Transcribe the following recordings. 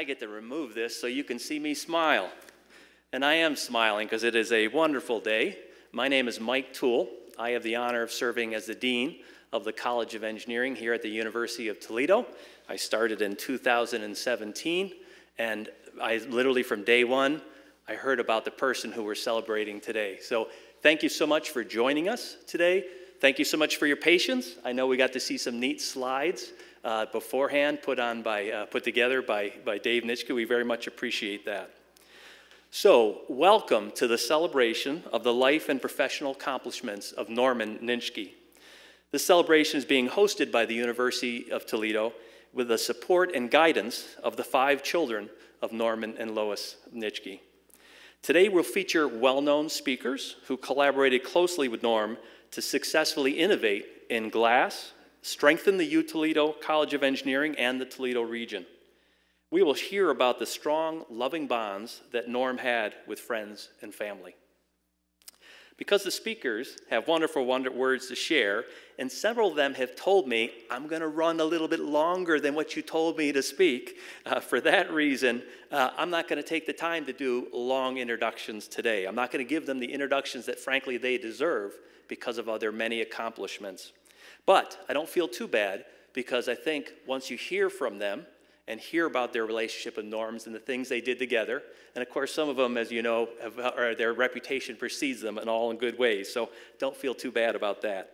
I get to remove this so you can see me smile. And I am smiling because it is a wonderful day. My name is Mike Toole. I have the honor of serving as the Dean of the College of Engineering here at the University of Toledo. I started in 2017, and I literally from day one, I heard about the person who we're celebrating today. So thank you so much for joining us today. Thank you so much for your patience. I know we got to see some neat slides beforehand put together by Dave Nitschke. We very much appreciate that. So welcome to the celebration of the life and professional accomplishments of Norman Nitschke. This celebration is being hosted by the University of Toledo with the support and guidance of the 5 children of Norman and Lois Nitschke. Today we'll feature well-known speakers who collaborated closely with Norm to successfully innovate in glass, strengthen the U-Toledo College of Engineering and the Toledo region. We will hear about the strong, loving bonds that Norm had with friends and family. Because the speakers have wonderful words to share, and several of them have told me, I'm going to run a little bit longer than what you told me to speak. For that reason, I'm not going to take the time to do long introductions today. I'm not going to give them the introductions that, frankly, they deserve because of their many accomplishments. But I don't feel too bad because I think once you hear from them and hear about their relationship with Norm's and the things they did together, and of course some of them, as you know, their reputation precedes them and all in good ways, so don't feel too bad about that.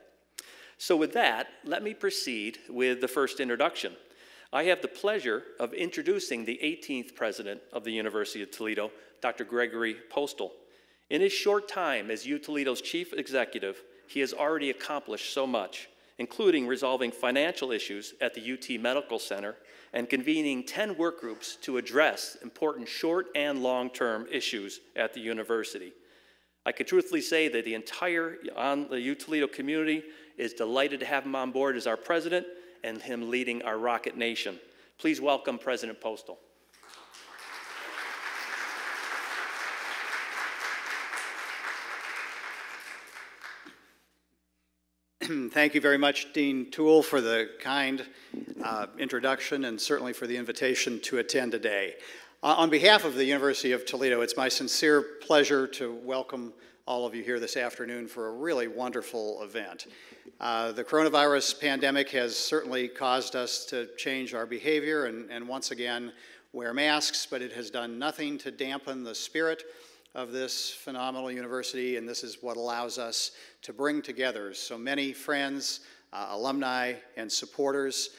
So with that, let me proceed with the first introduction. I have the pleasure of introducing the 18th president of the University of Toledo, Dr. Gregory Postal. In his short time as U-Toledo's chief executive, he has already accomplished so much, including resolving financial issues at the UT Medical Center and convening 10 work groups to address important short and long-term issues at the university. I can truthfully say that the entire U-Toledo community is delighted to have him on board as our president and him leading our Rocket Nation. Please welcome President Postal. Thank you very much, Dean Toole, for the kind introduction and certainly for the invitation to attend today. On behalf of the University of Toledo, it's my sincere pleasure to welcome all of you here this afternoon for a really wonderful event. The coronavirus pandemic has certainly caused us to change our behavior and once again wear masks, but it has done nothing to dampen the spirit of this phenomenal university, and this is what allows us to bring together so many friends, alumni, and supporters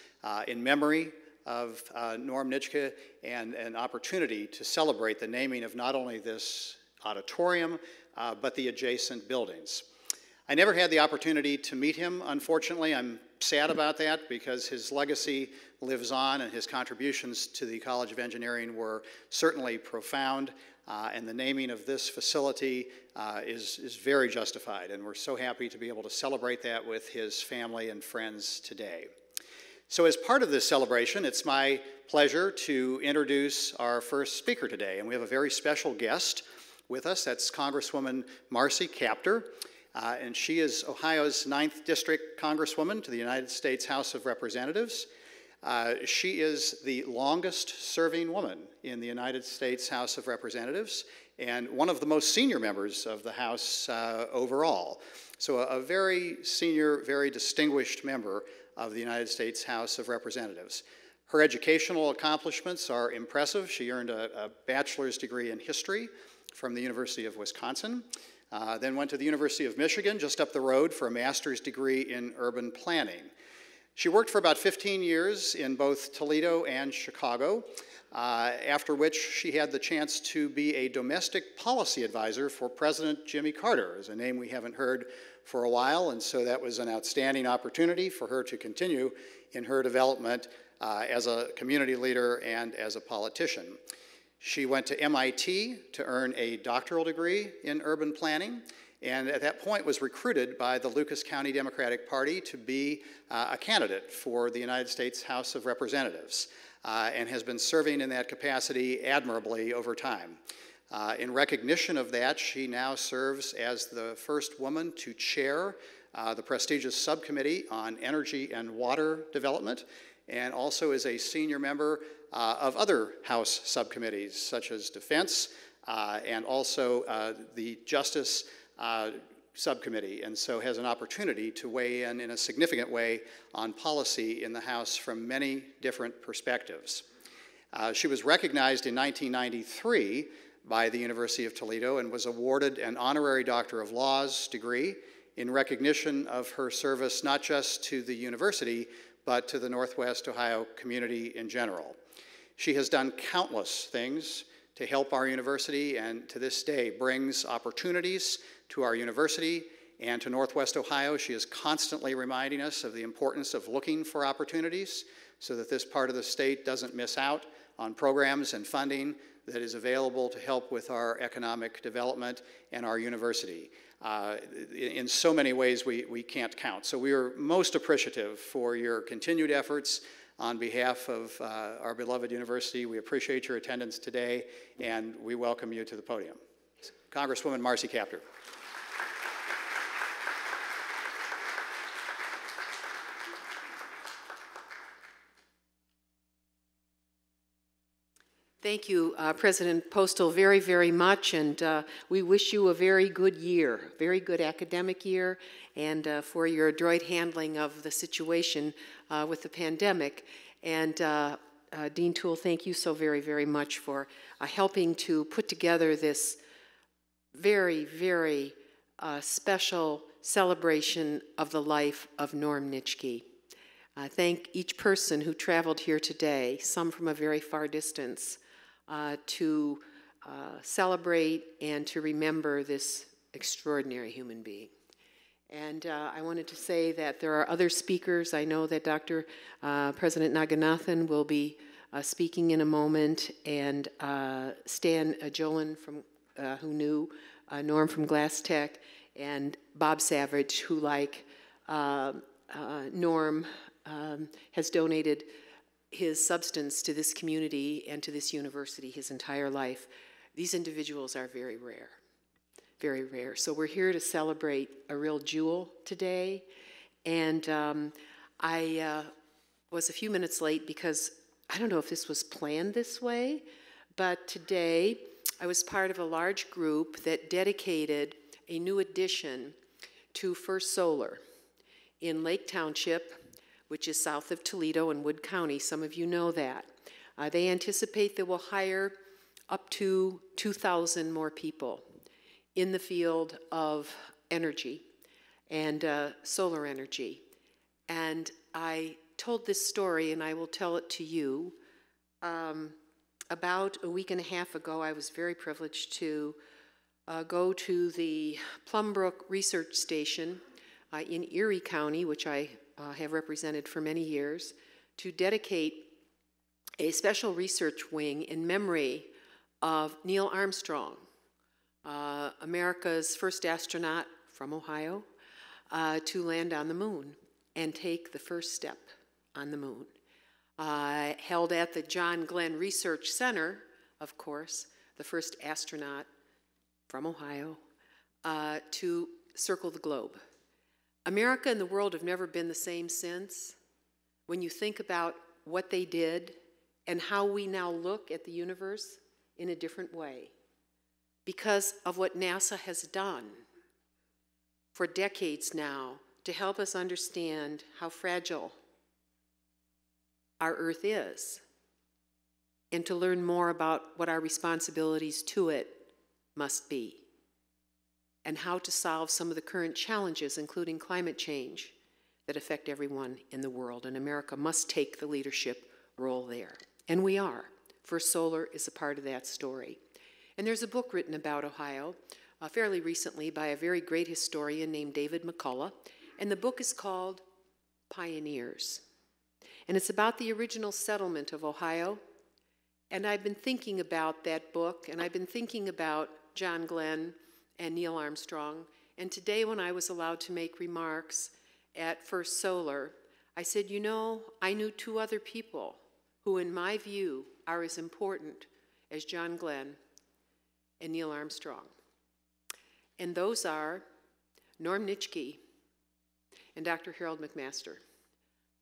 in memory of Norm Nitschke and an opportunity to celebrate the naming of not only this auditorium, but the adjacent buildings. I never had the opportunity to meet him, unfortunately. I'm sad about that because his legacy lives on and his contributions to the College of Engineering were certainly profound. And the naming of this facility is very justified, and we're so happy to be able to celebrate that with his family and friends today. So as part of this celebration, it's my pleasure to introduce our first speaker today, and we have a very special guest with us. That's Congresswoman Marcy Kaptur, and she is Ohio's 9th District Congresswoman to the United States House of Representatives. She is the longest serving woman in the United States House of Representatives and one of the most senior members of the House overall. So a very senior, very distinguished member of the United States House of Representatives. Her educational accomplishments are impressive. She earned a bachelor's degree in history from the University of Wisconsin, then went to the University of Michigan just up the road for a master's degree in urban planning. She worked for about 15 years in both Toledo and Chicago, after which she had the chance to be a domestic policy advisor for President Jimmy Carter, is a name we haven't heard for a while, and so that was an outstanding opportunity for her to continue in her development as a community leader and as a politician. She went to MIT to earn a doctoral degree in urban planning, and at that point was recruited by the Lucas County Democratic Party to be a candidate for the United States House of Representatives, and has been serving in that capacity admirably over time. In recognition of that, she now serves as the first woman to chair the prestigious subcommittee on energy and water development, and also is a senior member of other House subcommittees, such as Defense and also the Justice Subcommittee, and so has an opportunity to weigh in a significant way on policy in the House from many different perspectives. She was recognized in 1993 by the University of Toledo and was awarded an honorary Doctor of Laws degree in recognition of her service not just to the university, but to the Northwest Ohio community in general. She has done countless things to help our university, and to this day brings opportunities to our university and to Northwest Ohio. She is constantly reminding us of the importance of looking for opportunities so that this part of the state doesn't miss out on programs and funding that is available to help with our economic development and our university. In so many ways we can't count. So we are most appreciative for your continued efforts on behalf of our beloved university. We appreciate your attendance today, and we welcome you to the podium. Congresswoman Marcy Kaptur. Thank you, President Postal, very, very much, and we wish you a very good year, very good academic year, and for your adroit handling of the situation with the pandemic. And Dean Toole, thank you so very, very much for helping to put together this very, very special celebration of the life of Norm Nitschke. Thank each person who traveled here today, some from a very far distance, to celebrate and to remember this extraordinary human being. And I wanted to say that there are other speakers. I know that President Naganathan will be speaking in a moment, and Stan Jolin, who knew Norm from Glass Tech, and Bob Savage, who, like Norm, has donated his substance to this community and to this university his entire life. These individuals are very rare, very rare. So we're here to celebrate a real jewel today. And I was a few minutes late because I don't know if this was planned this way, but today I was part of a large group that dedicated a new addition to First Solar in Lake Township, which is south of Toledo in Wood County. Some of you know that. They anticipate they will hire up to 2,000 more people in the field of energy and solar energy. And I told this story, and I will tell it to you. About a week and a half ago, I was very privileged to go to the Plumbrook Research Station in Erie County, which I have represented for many years, to dedicate a special research wing in memory of Neil Armstrong, America's first astronaut from Ohio, to land on the moon and take the first step on the moon. Held at the John Glenn Research Center, of course, the first astronaut from Ohio, to circle the globe. America and the world have never been the same since. When you think about what they did and how we now look at the universe in a different way, because of what NASA has done for decades now to help us understand how fragile our Earth is, and to learn more about what our responsibilities to it must be, and how to solve some of the current challenges, including climate change, that affect everyone in the world. And America must take the leadership role there. And we are. First Solar is a part of that story. And there's a book written about Ohio fairly recently by a very great historian named David McCullough. And the book is called Pioneers. And it's about the original settlement of Ohio. And I've been thinking about that book, and I've been thinking about John Glenn and Neil Armstrong. And today, when I was allowed to make remarks at First Solar, I said, you know, I knew two other people who, in my view, are as important as John Glenn and Neil Armstrong. And those are Norm Nitschke and Dr. Harold McMaster.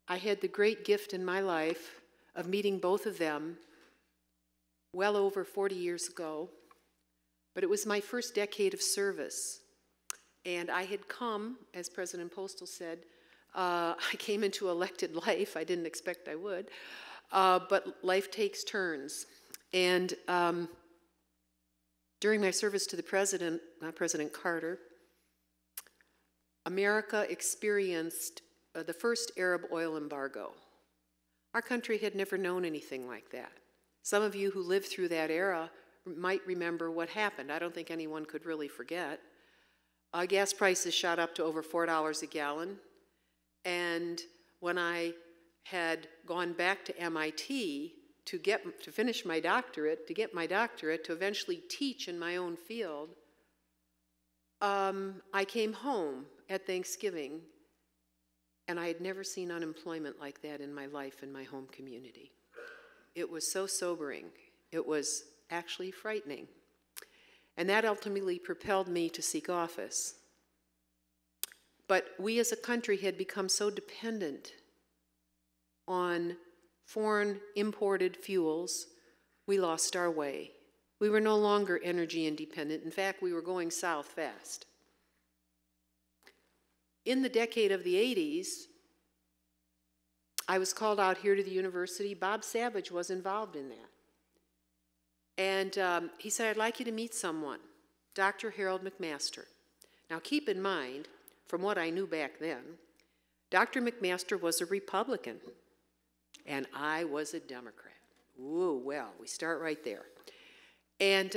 I had the great gift in my life of meeting both of them well over 40 years ago, but it was my first decade of service. And I had come, as President Postal said, I came into elected life. I didn't expect I would, but life takes turns. And during my service to the President, President Carter, America experienced the first Arab oil embargo. Our country had never known anything like that. Some of you who lived through that era might remember what happened. I don't think anyone could really forget. Gas prices shot up to over $4 a gallon. And when I had gone back to MIT to finish my doctorate, to eventually teach in my own field, I came home at Thanksgiving, and I had never seen unemployment like that in my life in my home community. It was so sobering. It was actually frightening. And that ultimately propelled me to seek office. But we as a country had become so dependent on foreign imported fuels, we lost our way. We were no longer energy independent. In fact, we were going south fast. In the decade of the 80s, I was called out here to the university. Bob Savage was involved in that. And he said, I'd like you to meet someone, Dr. Harold McMaster. Now keep in mind, from what I knew back then, Dr. McMaster was a Republican, and I was a Democrat. Ooh, well, we start right there. And,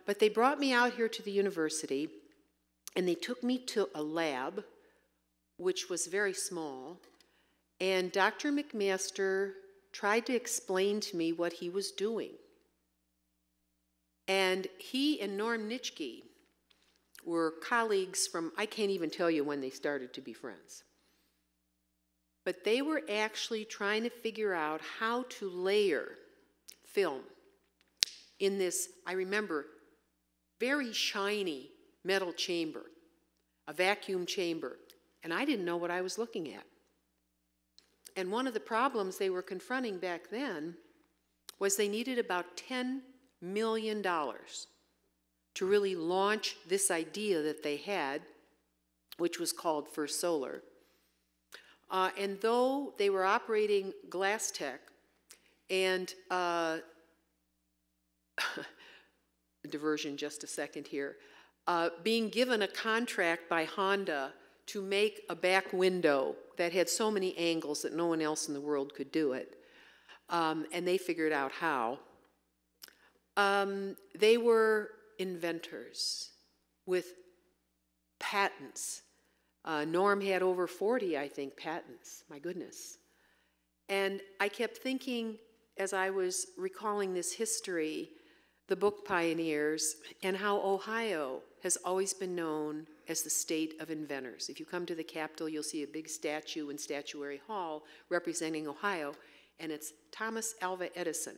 but they brought me out here to the university, and they took me to a lab, which was very small, and Dr. McMaster tried to explain to me what he was doing. And he and Norman Nitschke were colleagues from, I can't even tell you when they started to be friends. But they were actually trying to figure out how to layer film in this, I remember, very shiny metal chamber, a vacuum chamber, and I didn't know what I was looking at. And one of the problems they were confronting back then was they needed about $10 million to really launch this idea that they had, which was called First Solar. And though they were operating Glass Tech and diversion just a second here, being given a contract by Honda to make a back window that had so many angles that no one else in the world could do it, and they figured out how. They were inventors with patents. Norm had over 40, I think, patents. My goodness. And I kept thinking, as I was recalling this history, the book pioneers, and how Ohio has always been known as the state of inventors. If you come to the Capitol, you'll see a big statue in Statuary Hall representing Ohio, and it's Thomas Alva Edison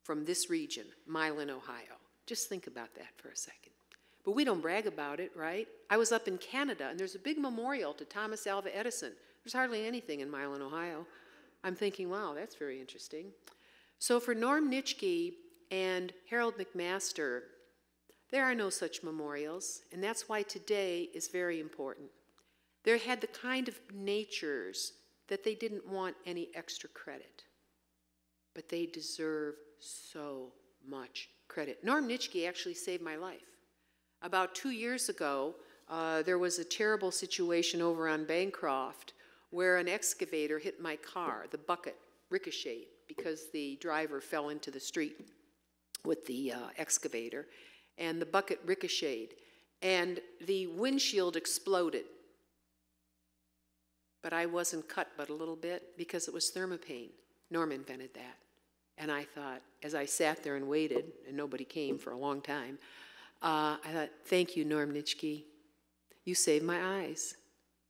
from this region, Milan, Ohio. Just think about that for a second. But we don't brag about it, right? I was up in Canada, and there's a big memorial to Thomas Alva Edison. There's hardly anything in Milan, Ohio. I'm thinking, wow, that's very interesting. So for Norm Nitschke and Harold McMaster, there are no such memorials, and that's why today is very important. They had the kind of natures that they didn't want any extra credit, but they deserve so much credit. Norm Nitschke actually saved my life. About 2 years ago, there was a terrible situation over on Bancroft where an excavator hit my car. The bucket ricocheted because the driver fell into the street with the excavator, and the bucket ricocheted, and the windshield exploded. But I wasn't cut but a little bit because it was thermopane. Norm invented that. And I thought, as I sat there and waited, and nobody came for a long time, I thought, thank you, Norm Nitschke. You saved my eyes.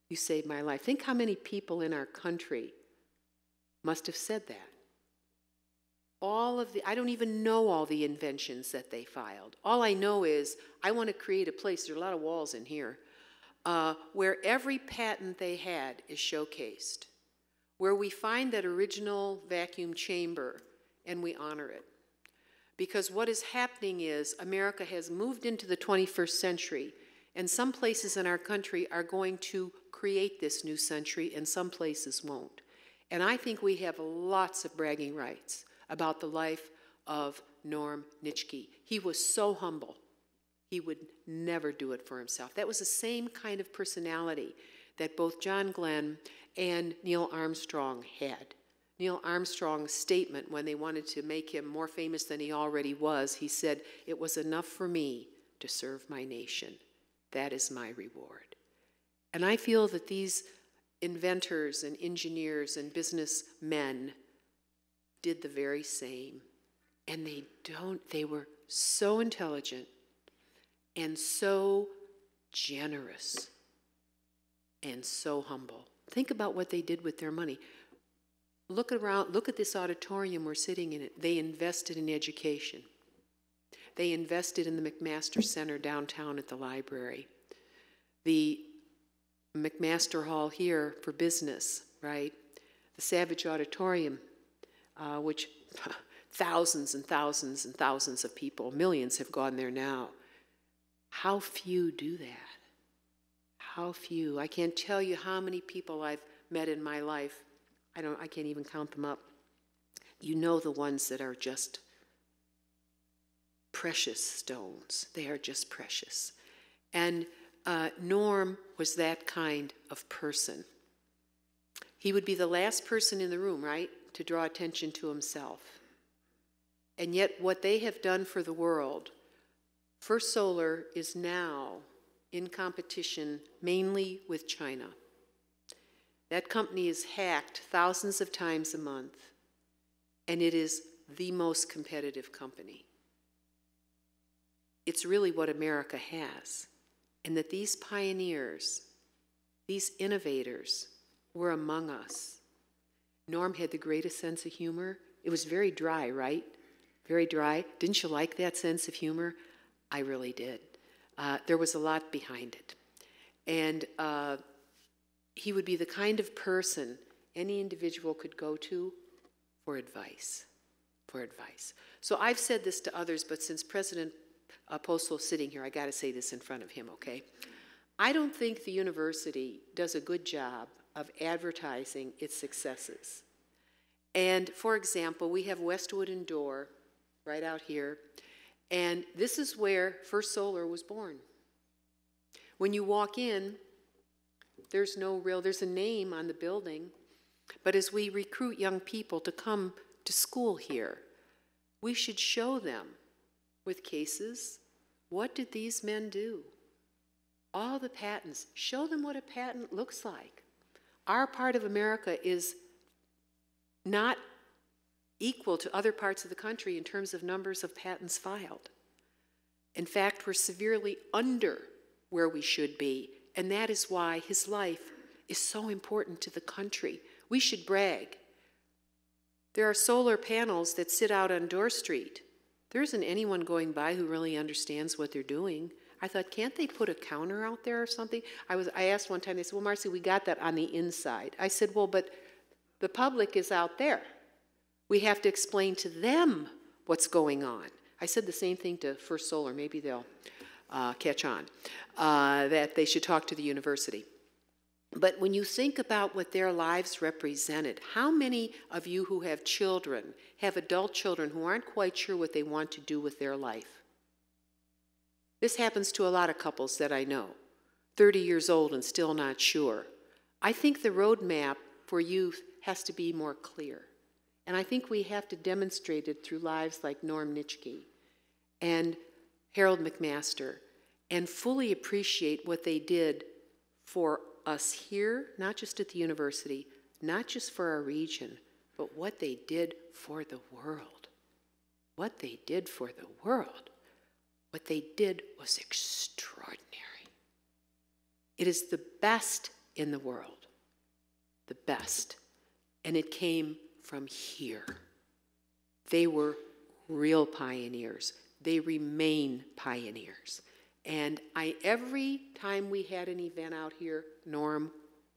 You saved my life. Think how many people in our country must have said that. I don't even know all the inventions that they filed. All I know is I want to create a place, there are a lot of walls in here, where every patent they had is showcased, where we find that original vacuum chamber and we honor it. Because what is happening is America has moved into the 21st century, and some places in our country are going to create this new century and some places won't. And I think we have lots of bragging rights about the life of Norm Nitschke. He was so humble. He would never do it for himself. That was the same kind of personality that both John Glenn and Neil Armstrong had. Neil Armstrong's statement when they wanted to make him more famous than he already was, he said, "It was enough for me to serve my nation. That is my reward." And I feel that these inventors and engineers and businessmen did the very same. And they were so intelligent and so generous and so humble. Think about what they did with their money. Look around, look at this auditorium we're sitting in. They invested in education. They invested in the McMaster Center downtown at the library. The McMaster Hall here for business, right? The Savage Auditorium, which thousands and thousands and thousands of people, millions have gone there now. How few do that? How few? I can't tell you how many people I've met in my life. I can't even count them up. You know the ones that are just precious stones. They are just precious. And Norm was that kind of person. He would be the last person in the room, right, to draw attention to himself. And yet what they have done for the world, First Solar is now in competition mainly with China. That company is hacked thousands of times a month, and it is the most competitive company. It's really what America has, and that these pioneers, these innovators, were among us. Norm had the greatest sense of humor. It was very dry, right? Very dry. Didn't you like that sense of humor? I really did. There was a lot behind it. And he would be the kind of person any individual could go to for advice, So I've said this to others, but since President Postal is sitting here, I got to say this in front of him, okay? I don't think the university does a good job of advertising its successes. And for example, we have Westwood and Dorr right out here, and this is where First Solar was born. When you walk in, there's a name on the building, but as we recruit young people to come to school here, we should show them with cases, what did these men do? All the patents, show them what a patent looks like. Our part of America is not equal to other parts of the country in terms of numbers of patents filed. In fact, we're severely under where we should be, and that is why his life is so important to the country. We should brag. There are solar panels that sit out on Dorr Street. There isn't anyone going by who really understands what they're doing. I thought, can't they put a counter out there or something? I asked one time, they said, well, Marcy, we got that on the inside. I said, well, but the public is out there. We have to explain to them what's going on. I said the same thing to First Solar. Maybe they'll catch on, that they should talk to the university. But when you think about what their lives represented, how many of you who have children, have adult children who aren't quite sure what they want to do with their life? This happens to a lot of couples that I know, 30 years old and still not sure. I think the roadmap for youth has to be more clear. And I think we have to demonstrate it through lives like Norm Nitschke and Harold McMaster, and fully appreciate what they did for us here, not just at the university, not just for our region, but what they did for the world. What they did for the world. What they did was extraordinary. It is the best in the world, the best, and it came from here. They were real pioneers. They remain pioneers. And every time we had an event out here, Norm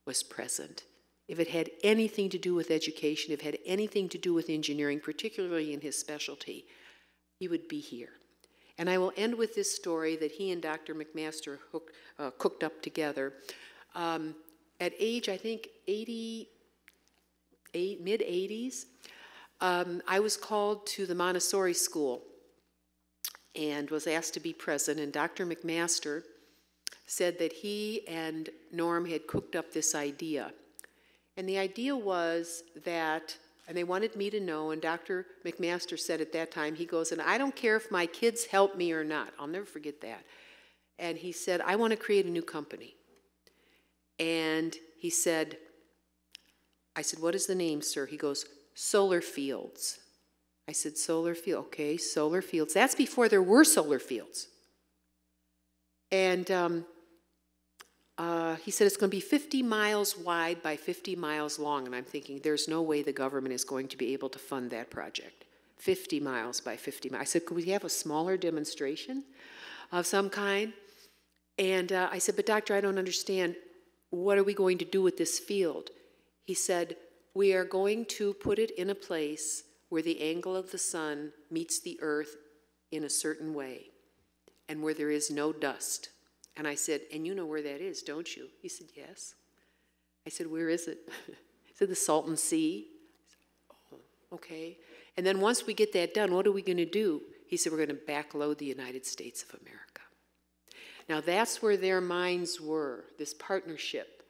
was present. if it had anything to do with education, if it had anything to do with engineering, particularly in his specialty, he would be here. And I will end with this story that he and Dr. McMaster cooked up together. At age, I think, 88, mid-80s, I was called to the Montessori school and was asked to be present, and Dr. McMaster said that he and Norm had cooked up this idea. And the idea was that, and they wanted me to know, and Dr. McMaster said at that time, he goes, and I don't care if my kids help me or not. I'll never forget that. And he said, I want to create a new company. And he said, I said, what is the name, sir? He goes, Solar Fields. I said, Solar Field, okay, Solar Fields. That's before there were solar fields. And he said, it's going to be 50 miles wide by 50 miles long. And I'm thinking, there's no way the government is going to be able to fund that project. 50 miles by 50 miles. I said, could we have a smaller demonstration of some kind? And I said, but doctor, I don't understand. What are we going to do with this field? He said, we are going to put it in a place where the angle of the sun meets the earth in a certain way and where there is no dust. And I said, and you know where that is, don't you? He said, yes. I said, where is it? He said, the Salton Sea. I said, oh, okay. And then once we get that done, what are we going to do? He said, we're going to backload the United States of America. Now that's where their minds were, this partnership.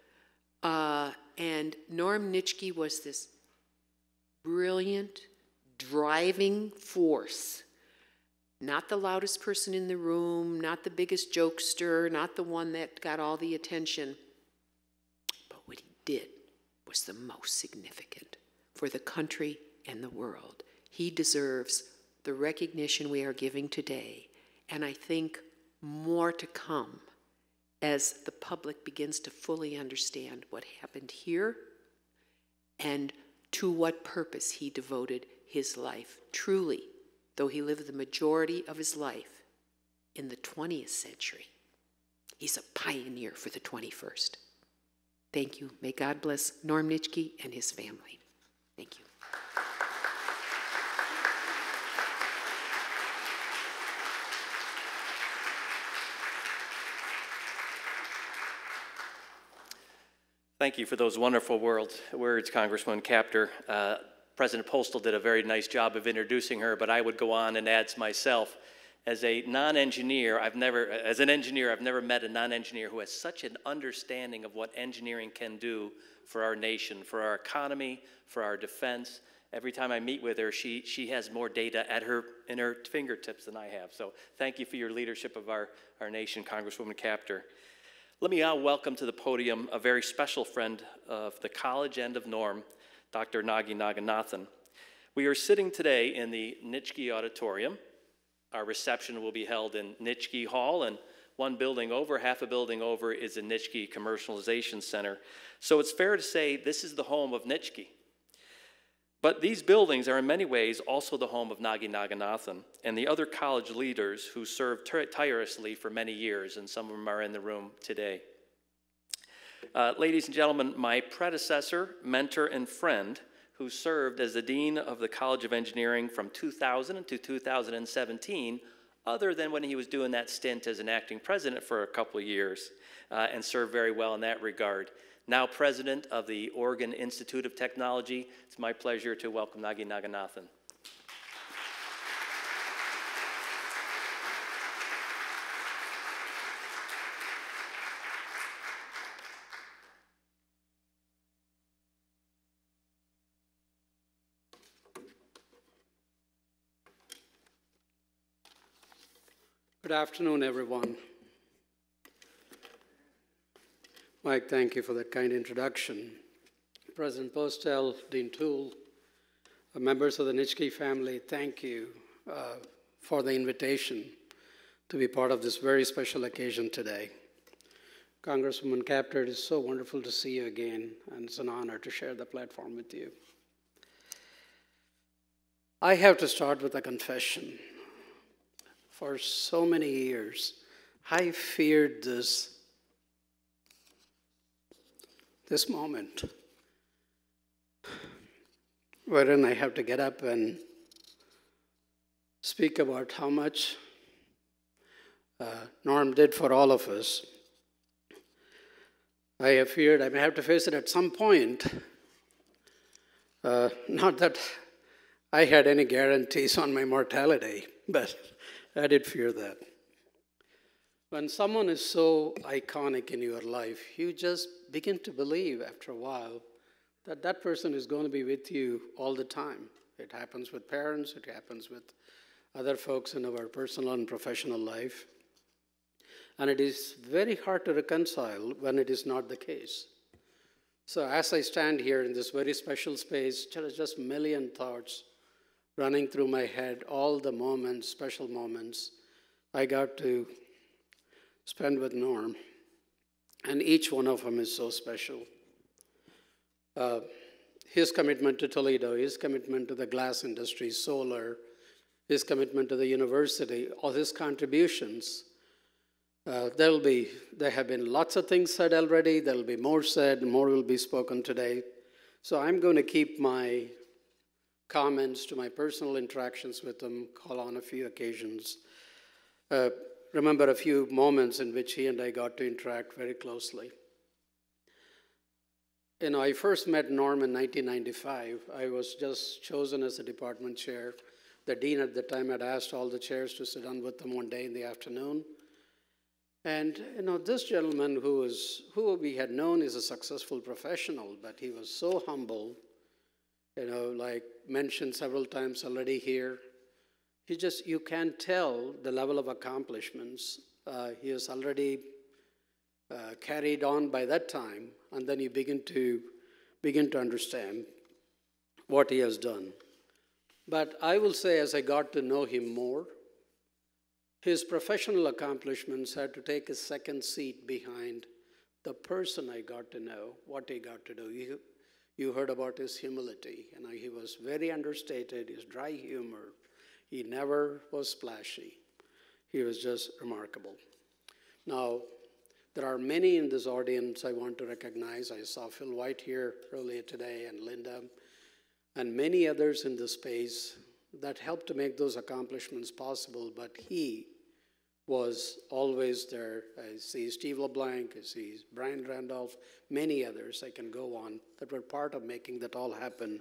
And Norm Nitschke was this brilliant, driving force. Not the loudest person in the room, not the biggest jokester, not the one that got all the attention. But what he did was the most significant for the country and the world. He deserves the recognition we are giving today, and I think more to come as the public begins to fully understand what happened here and to what purpose he devoted his life. Truly, though he lived the majority of his life in the 20th century, he's a pioneer for the 21st. Thank you. May God bless Norm Nitschke and his family. Thank you. Thank you for those wonderful words, Congresswoman Kaptur. President Postal did a very nice job of introducing her, but I would go on and add myself. As a non-engineer, I've never met a non-engineer who has such an understanding of what engineering can do for our nation, for our economy, for our defense. Every time I meet with her, she has more data in her fingertips than I have. So thank you for your leadership of our nation, Congresswoman Kaptur. Let me now welcome to the podium a very special friend of the college and of Norm, Dr. Nagi Naganathan. We are sitting today in the Nitschke Auditorium. Our reception will be held in Nitschke Hall, and one building over, half a building over, is the Nitschke Commercialization Center. So it's fair to say this is the home of Nitschke. But these buildings are in many ways also the home of Nagi Naganathan and the other college leaders who served tirelessly for many years, and some of them are in the room today. Ladies and gentlemen, my predecessor, mentor, and friend, who served as the Dean of the College of Engineering from 2000 to 2017, other than when he was doing that stint as an acting president for a couple of years, and served very well in that regard. Now president of the Oregon Institute of Technology, it's my pleasure to welcome Nagi Naganathan. Good afternoon, everyone. Mike, thank you for that kind introduction. President Postel, Dean Toole, members of the Nitschke family, thank you for the invitation to be part of this very special occasion today. Congresswoman Kaptur, it is so wonderful to see you again, and it's an honor to share the platform with you. I have to start with a confession. For so many years, I feared this moment. wherein I have to get up and speak about how much Norm did for all of us. I have feared I may have to face it at some point. Not that I had any guarantees on my mortality, but I did fear that. When someone is so iconic in your life, you just begin to believe after a while that that person is going to be with you all the time. It happens with parents, it happens with other folks in our personal and professional life. And it is very hard to reconcile when it is not the case. So as I stand here in this very special space, just a million thoughts running through my head, all the moments, special moments I got to spend with Norm. And each one of them is so special. His commitment to Toledo, his commitment to the glass industry, solar, his commitment to the university, all his contributions. There have been lots of things said already. There will be more said, more will be spoken today. So I'm going to keep my comments to my personal interactions with him, call on a few occasions. Remember a few moments in which he and I got to interact very closely. You know, I first met Norm in 1995. I was just chosen as a department chair. The dean at the time had asked all the chairs to sit down with him one day in the afternoon. And, you know, this gentleman who we had known is a successful professional, but he was so humble, you know, like mentioned several times already here. You can't tell the level of accomplishments he has already carried on by that time, and then you begin to understand what he has done. But I will say, as I got to know him more, his professional accomplishments had to take a second seat behind the person I got to know, what he got to do. You heard about his humility. You know, he was very understated, his dry humor. He never was splashy. He was just remarkable. Now, there are many in this audience I want to recognize. I saw Phil White here earlier today, and Linda, and many others in this space that helped to make those accomplishments possible, but he was always there. I see Steve LeBlanc, I see Brian Randolph, many others I can go on that were part of making that all happen.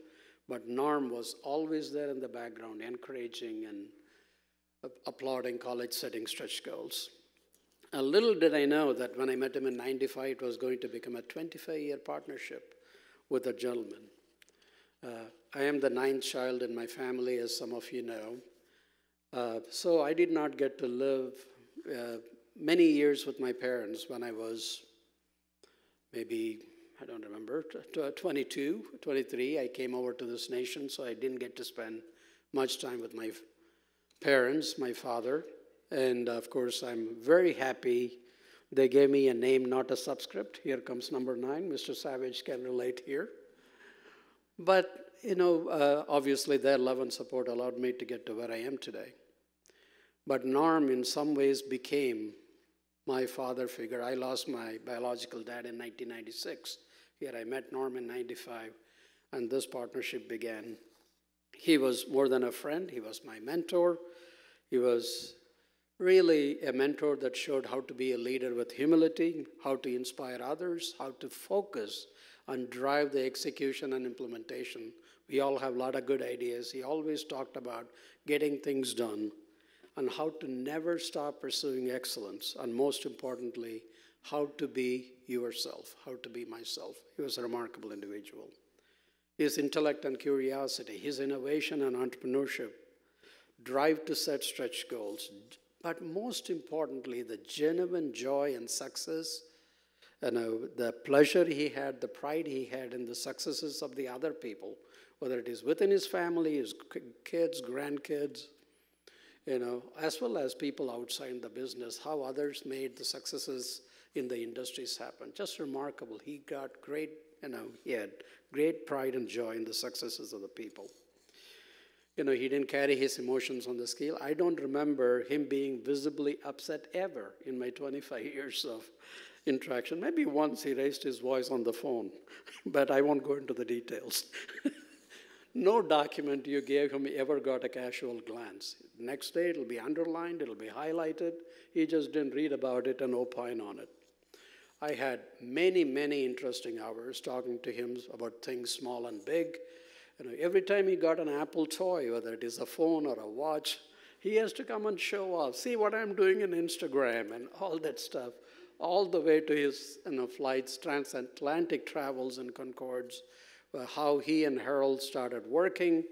But Norm was always there in the background, encouraging and applauding college-setting stretch goals. A little did I know that when I met him in '95, it was going to become a 25-year partnership with a gentleman. I am the 9th child in my family, as some of you know. So I did not get to live many years with my parents when I was maybe, I don't remember, 22, 23. I came over to this nation, so I didn't get to spend much time with my parents, my father. And of course, I'm very happy they gave me a name, not a subscript. Here comes number 9. Mr. Savage can relate here. But, you know, obviously their love and support allowed me to get to where I am today. But Norm, in some ways, became my father figure. I lost my biological dad in 1996. Here I met Norm in '95, and this partnership began. He was more than a friend. He was my mentor. He was really a mentor that showed how to be a leader with humility, how to inspire others, how to focus and drive the execution and implementation. We all have a lot of good ideas. He always talked about getting things done and how to never stop pursuing excellence, and most importantly, how to be yourself, how to be myself. He was a remarkable individual. His intellect and curiosity, his innovation and entrepreneurship, drive to set stretch goals, but most importantly, the genuine joy and success, you know, the pleasure he had, the pride he had in the successes of the other people, whether it is within his family, his kids, grandkids, you know, as well as people outside the business, how others made the successes in the industries happen. Just remarkable. He got great, you know, he had great pride and joy in the successes of the people. You know, he didn't carry his emotions on the scale. I don't remember him being visibly upset ever in my 25 years of interaction. Maybe once he raised his voice on the phone, but I won't go into the details. No document you gave him ever got a casual glance. Next day, it'll be underlined, it'll be highlighted. He just didn't read about it and opine on it. I had many, many interesting hours talking to him about things small and big. Every time he got an Apple toy, whether it is a phone or a watch, he has to come and show off. See what I'm doing in Instagram and all that stuff, all the way to his flights, transatlantic travels and Concords, how he and Harold started working,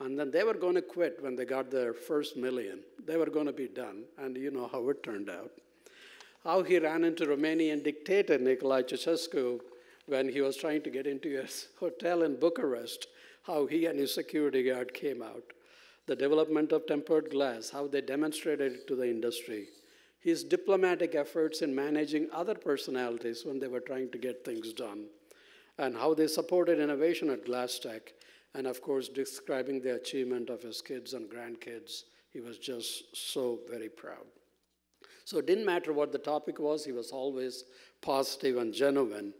and then they were going to quit when they got their first million. They were going to be done, and you know how it turned out. How he ran into Romanian dictator Nicolae Ceausescu when he was trying to get into his hotel in Bucharest, how he and his security guard came out. The development of tempered glass, how they demonstrated it to the industry. His diplomatic efforts in managing other personalities when they were trying to get things done. And how they supported innovation at GlassTech. And of course, describing the achievement of his kids and grandkids. He was just so very proud. So it didn't matter what the topic was, he was always positive and genuine.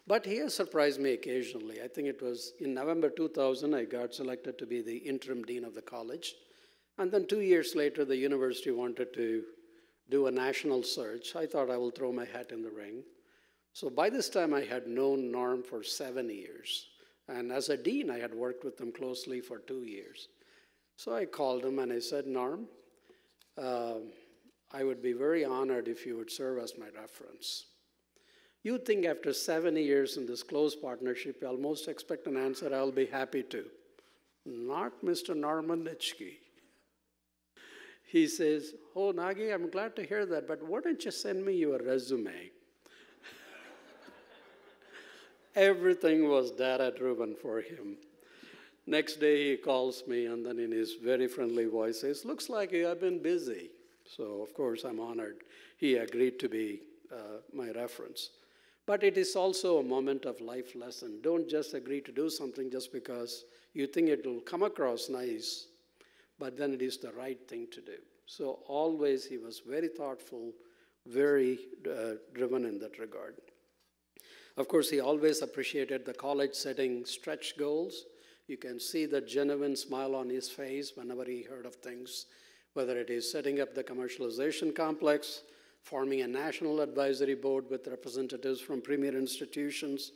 But he has surprised me occasionally. I think it was in November 2000, I got selected to be the interim dean of the college. And then 2 years later, the university wanted to do a national search. I thought I will throw my hat in the ring. So by this time, I had known Norm for 7 years. And as a dean, I had worked with him closely for 2 years. So I called him and I said, Norm, I would be very honored if you would serve as my reference. You think after 7 years in this close partnership, you almost expect an answer, I'll be happy to. Not Mr. Norman Nitschke. He says, oh, Nagi, I'm glad to hear that, but why don't you send me your resume? Everything was data-driven for him. Next day he calls me, and then in his very friendly voice says, looks like you have been busy. So, of course, I'm honored. He agreed to be my reference. But it is also a moment of life lesson. Don't just agree to do something just because you think it will come across nice, but then it is the right thing to do. So always he was very thoughtful, very driven in that regard. Of course, he always appreciated the college setting stretch goals. You can see the genuine smile on his face whenever he heard of things, whether it is setting up the commercialization complex, forming a national advisory board with representatives from premier institutions,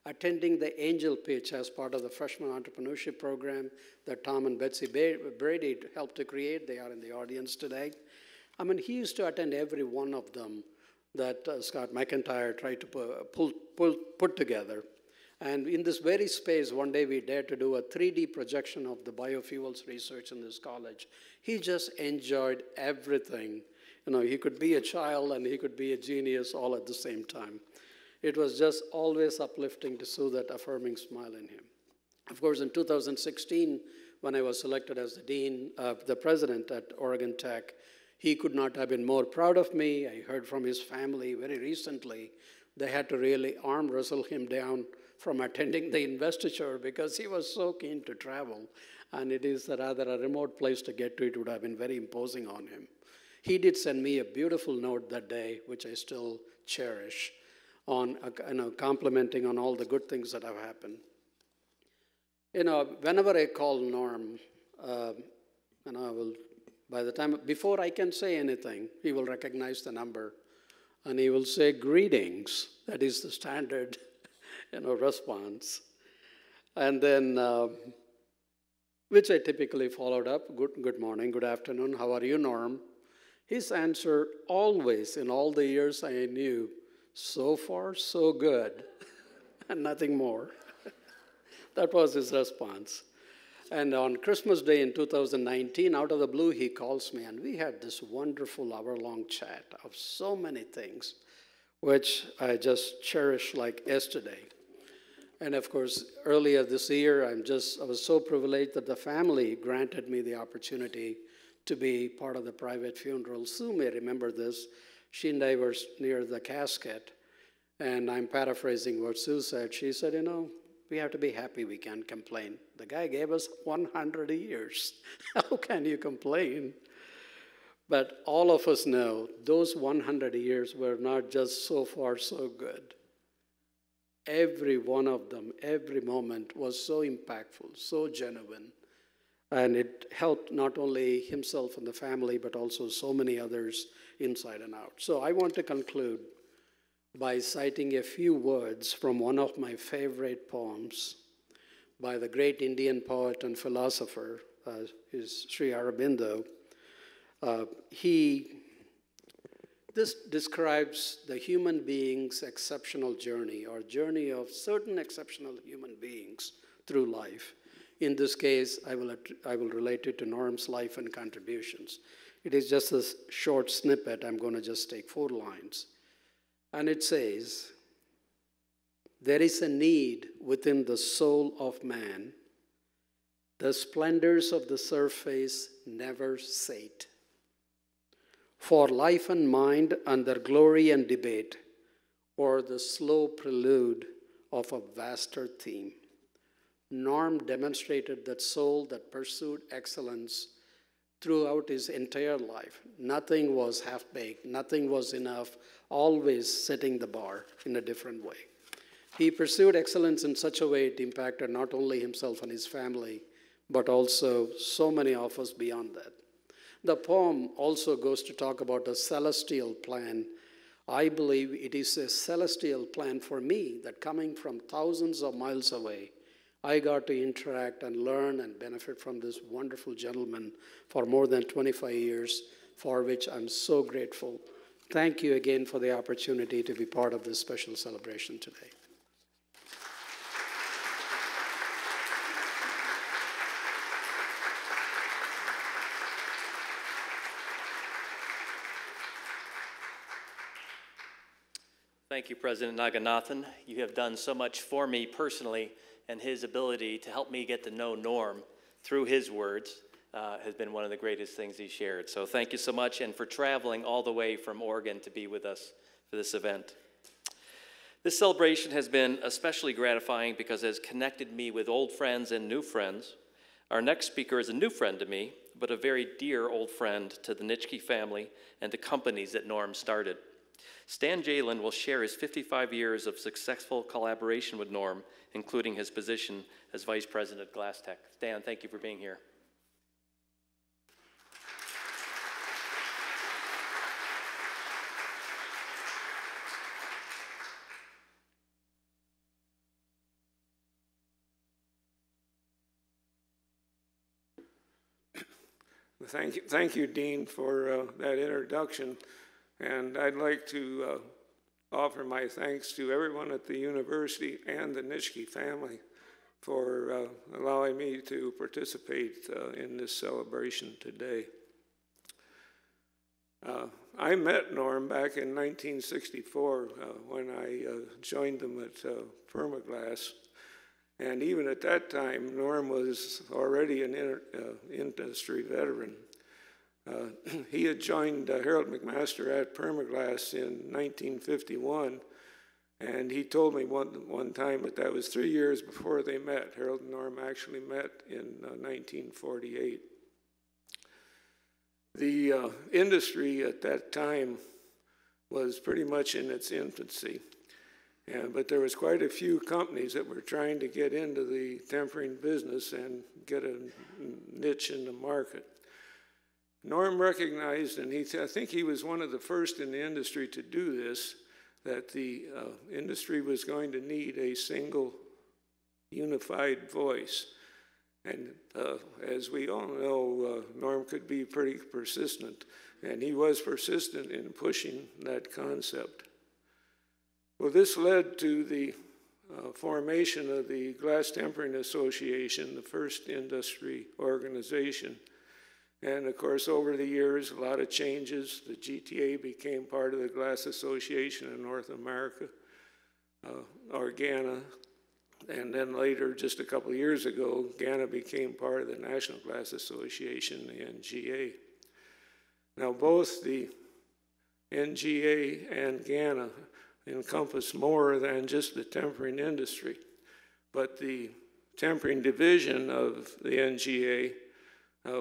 attending the angel pitch as part of the freshman entrepreneurship program that Tom and Betsy Brady helped to create. They are in the audience today. I mean, he used to attend every one of them that Scott McIntyre tried to put together. And in this very space, one day we dared to do a 3D projection of the biofuels research in this college. He just enjoyed everything. You know, he could be a child and he could be a genius all at the same time. It was just always uplifting to see that affirming smile in him. Of course, in 2016, when I was selected as the dean of the president at Oregon Tech, he could not have been more proud of me. I heard from his family very recently. They had to really arm wrestle him down from attending the investiture because he was so keen to travel. And it is rather a remote place to get to. It would have been very imposing on him. He did send me a beautiful note that day, which I still cherish, on complimenting on all the good things that have happened. You know, whenever I call Norm, I will, by the time, before I can say anything, he will recognize the number, and he will say, greetings. That is the standard, response. And then, which I typically followed up, good morning, good afternoon, how are you, Norm? His answer always, in all the years I knew, so far, so good, and nothing more. That was his response. And on Christmas Day in 2019, out of the blue, he calls me, and we had this wonderful hour-long chat of so many things, which I just cherish like yesterday. And of course, earlier this year, I was so privileged that the family granted me the opportunity to be part of the private funeral. Sue may remember this. She and I were near the casket, and I'm paraphrasing what Sue said. She said, we have to be happy, we can't complain. The guy gave us 100 years. How can you complain? But all of us know those 100 years were not just so far so good. Every one of them, every moment was so impactful, so genuine. And it helped not only himself and the family, but also so many others inside and out. So I want to conclude by citing a few words from one of my favorite poems by the great Indian poet and philosopher, is Sri Aurobindo. This describes the human being's exceptional journey, or journey of certain exceptional human beings through life. In this case, I will relate it to Norm's life and contributions. It is just a short snippet. I'm going to just take 4 lines. And it says, "There is a need within the soul of man. The splendors of the surface never sate. For life and mind and their glory and debate, or the slow prelude of a vaster theme." Norm demonstrated that soul that pursued excellence throughout his entire life. Nothing was half-baked, nothing was enough, always setting the bar in a different way. He pursued excellence in such a way it impacted not only himself and his family, but also so many of us beyond that. The poem also goes to talk about a celestial plan. I believe it is a celestial plan for me that coming from thousands of miles away, I got to interact and learn and benefit from this wonderful gentleman for more than 25 years, for which I'm so grateful. Thank you again for the opportunity to be part of this special celebration today. Thank you, President Naganathan. You have done so much for me personally, and his ability to help me get to know Norm through his words has been one of the greatest things he shared. So thank you so much, and for traveling all the way from Oregon to be with us for this event. This celebration has been especially gratifying because it has connected me with old friends and new friends. Our next speaker is a new friend to me, but a very dear old friend to the Nitschke family and the companies that Norm started. Stan Jalen will share his 55 years of successful collaboration with Norm, including his position as Vice President at Glass Tech. Stan, thank you for being here. Thank you, Dean, for that introduction. And I'd like to offer my thanks to everyone at the university and the Nitschke family for allowing me to participate in this celebration today. I met Norm back in 1964 when I joined them at Permaglass. And even at that time, Norm was already an industry veteran. He had joined Harold McMaster at Permaglass in 1951, and he told me one time that was 3 years before they met. Harold and Norm actually met in 1948. The industry at that time was pretty much in its infancy, but there was quite a few companies that were trying to get into the tempering business and get a niche in the market. Norm recognized, and I think he was one of the first in the industry to do this, that the industry was going to need a single unified voice. And as we all know, Norm could be pretty persistent, and he was persistent in pushing that concept. Well, this led to the formation of the Glass Tempering Association, the first industry organization. And of course, over the years, a lot of changes. The GTA became part of the Glass Association in North America, or GANA. And then later, just a couple of years ago, GANA became part of the National Glass Association, the NGA. Now, both the NGA and GANA encompass more than just the tempering industry. But the tempering division of the NGA,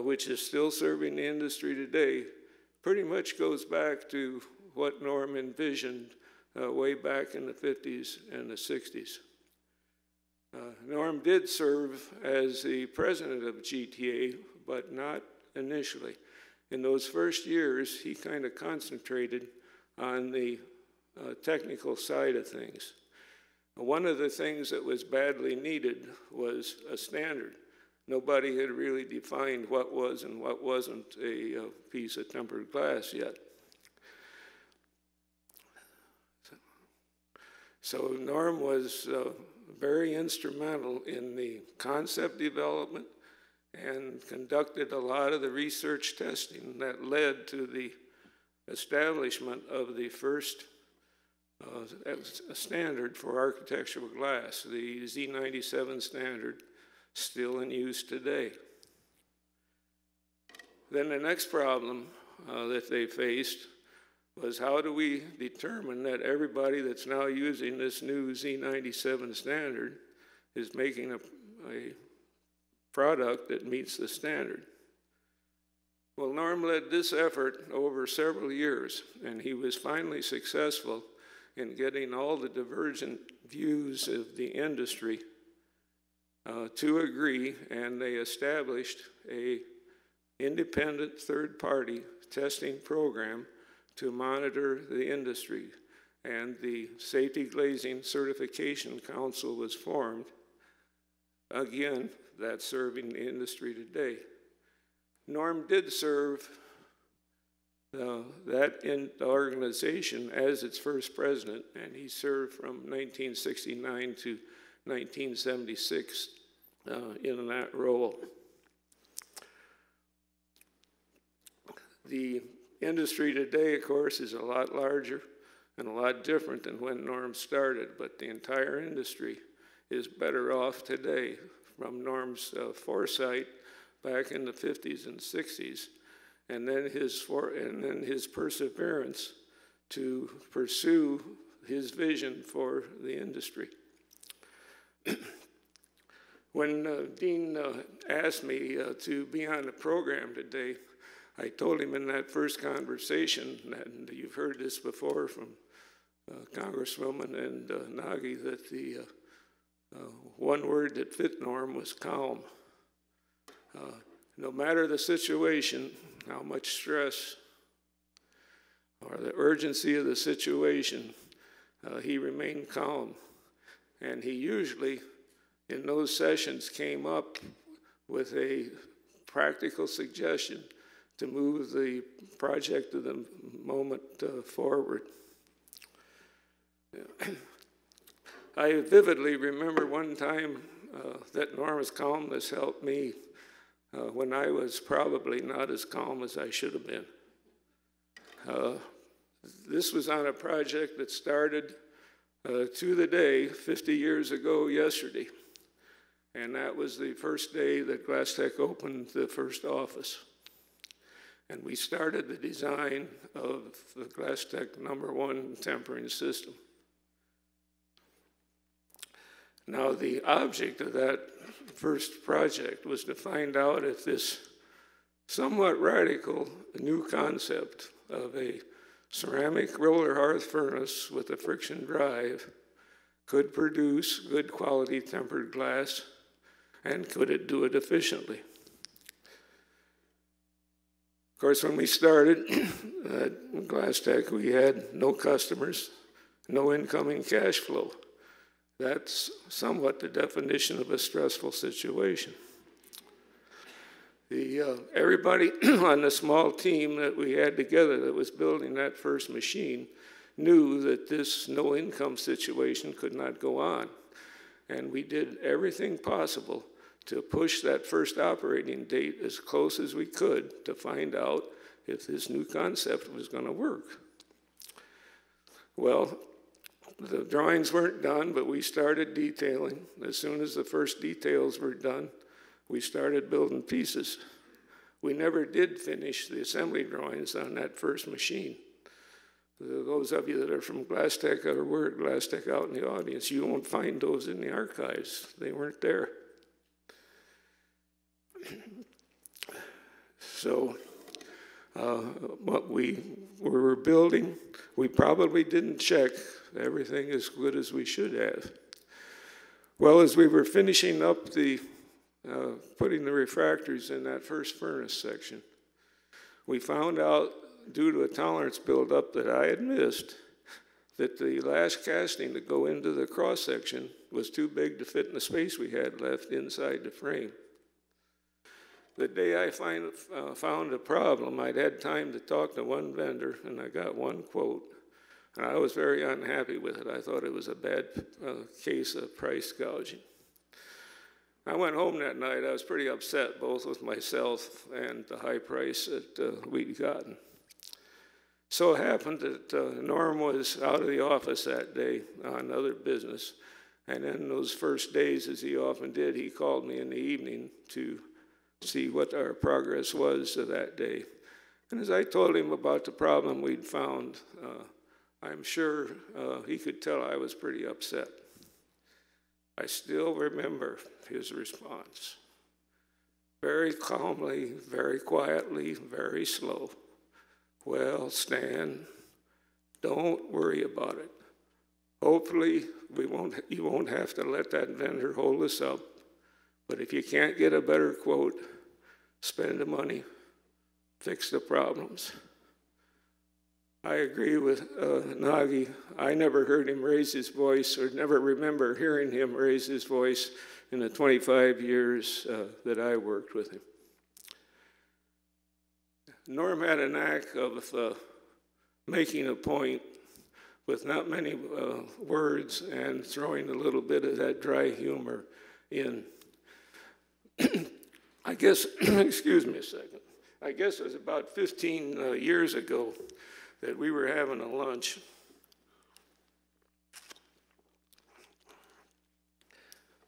which is still serving the industry today, pretty much goes back to what Norm envisioned way back in the 50s and the 60s. Norm did serve as the president of GTA, but not initially. In those first years, he kind of concentrated on the technical side of things. One of the things that was badly needed was a standard. Nobody had really defined what was and what wasn't a piece of tempered glass yet. So Norm was very instrumental in the concept development and conducted a lot of the research testing that led to the establishment of the first standard for architectural glass, the Z97 standard, still in use today. Then the next problem that they faced was, how do we determine that everybody that's now using this new Z97 standard is making a product that meets the standard? Well, Norm led this effort over several years, and he was finally successful in getting all the divergent views of the industry to agree, and they established an independent third-party testing program to monitor the industry. And the Safety Glazing Certification Council was formed. Again, that's serving the industry today. Norm did serve that organization as its first president, and he served from 1969 to 1976 in that role. The industry today, of course, is a lot larger and a lot different than when Norm started, but the entire industry is better off today from Norm's foresight back in the 50s and 60s, and then his perseverance to pursue his vision for the industry. When Dean asked me to be on the program today, I told him in that first conversation, and you've heard this before from Congresswoman and Nagy, that the one word that fit Norm was calm. No matter the situation, how much stress or the urgency of the situation, he remained calm. And he usually, in those sessions, came up with a practical suggestion to move the project of the moment forward. I vividly remember one time that Norm's calmness helped me when I was probably not as calm as I should have been. This was on a project that started to the day 50 years ago yesterday. And that was the first day that GlassTech opened the first office. And we started the design of the GlassTech #1 tempering system. Now, the object of that first project was to find out if this somewhat radical new concept of a ceramic roller hearth furnace with a friction drive could produce good quality tempered glass, and could it do it efficiently? Of course, when we started at GlassTech, we had no customers, no incoming cash flow. That's somewhat the definition of a stressful situation. Everybody on the small team that we had together that was building that first machine knew that this no-income situation could not go on. And we did everything possible to push that first operating date as close as we could to find out if this new concept was going to work. Well, the drawings weren't done, but we started detailing. As soon as the first details were done, we started building pieces. We never did finish the assembly drawings on that first machine. Those of you that are from GlassTech or were at GlassTech out in the audience, you won't find those in the archives. They weren't there. So what we were building. We probably didn't check everything as good as we should have. Well, as we were finishing up putting the refractories in that first furnace section, we found out, due to a tolerance buildup that I had missed, that the last casting to go into the cross section was too big to fit in the space we had left inside the frame. The day I found a problem, I'd had time to talk to one vendor, and I got one quote, and I was very unhappy with it. I thought it was a bad case of price gouging. I went home that night. I was pretty upset, both with myself and the high price that we'd gotten. So it happened that Norm was out of the office that day on other business, and in those first days, as he often did, he called me in the evening to see what our progress was that day. And as I told him about the problem we'd found, I'm sure he could tell I was pretty upset. I still remember his response. Very calmly, very quietly, very slow. Well, Stan, don't worry about it. Hopefully, you won't have to let that vendor hold us up. But if you can't get a better quote, spend the money, fix the problems. I agree with Nagy. I never heard him raise his voice, or never remember hearing him raise his voice in the 25 years that I worked with him. Norm had a knack of making a point with not many words and throwing a little bit of that dry humor in. I guess, excuse me a second, I guess it was about 15 years ago that we were having a lunch.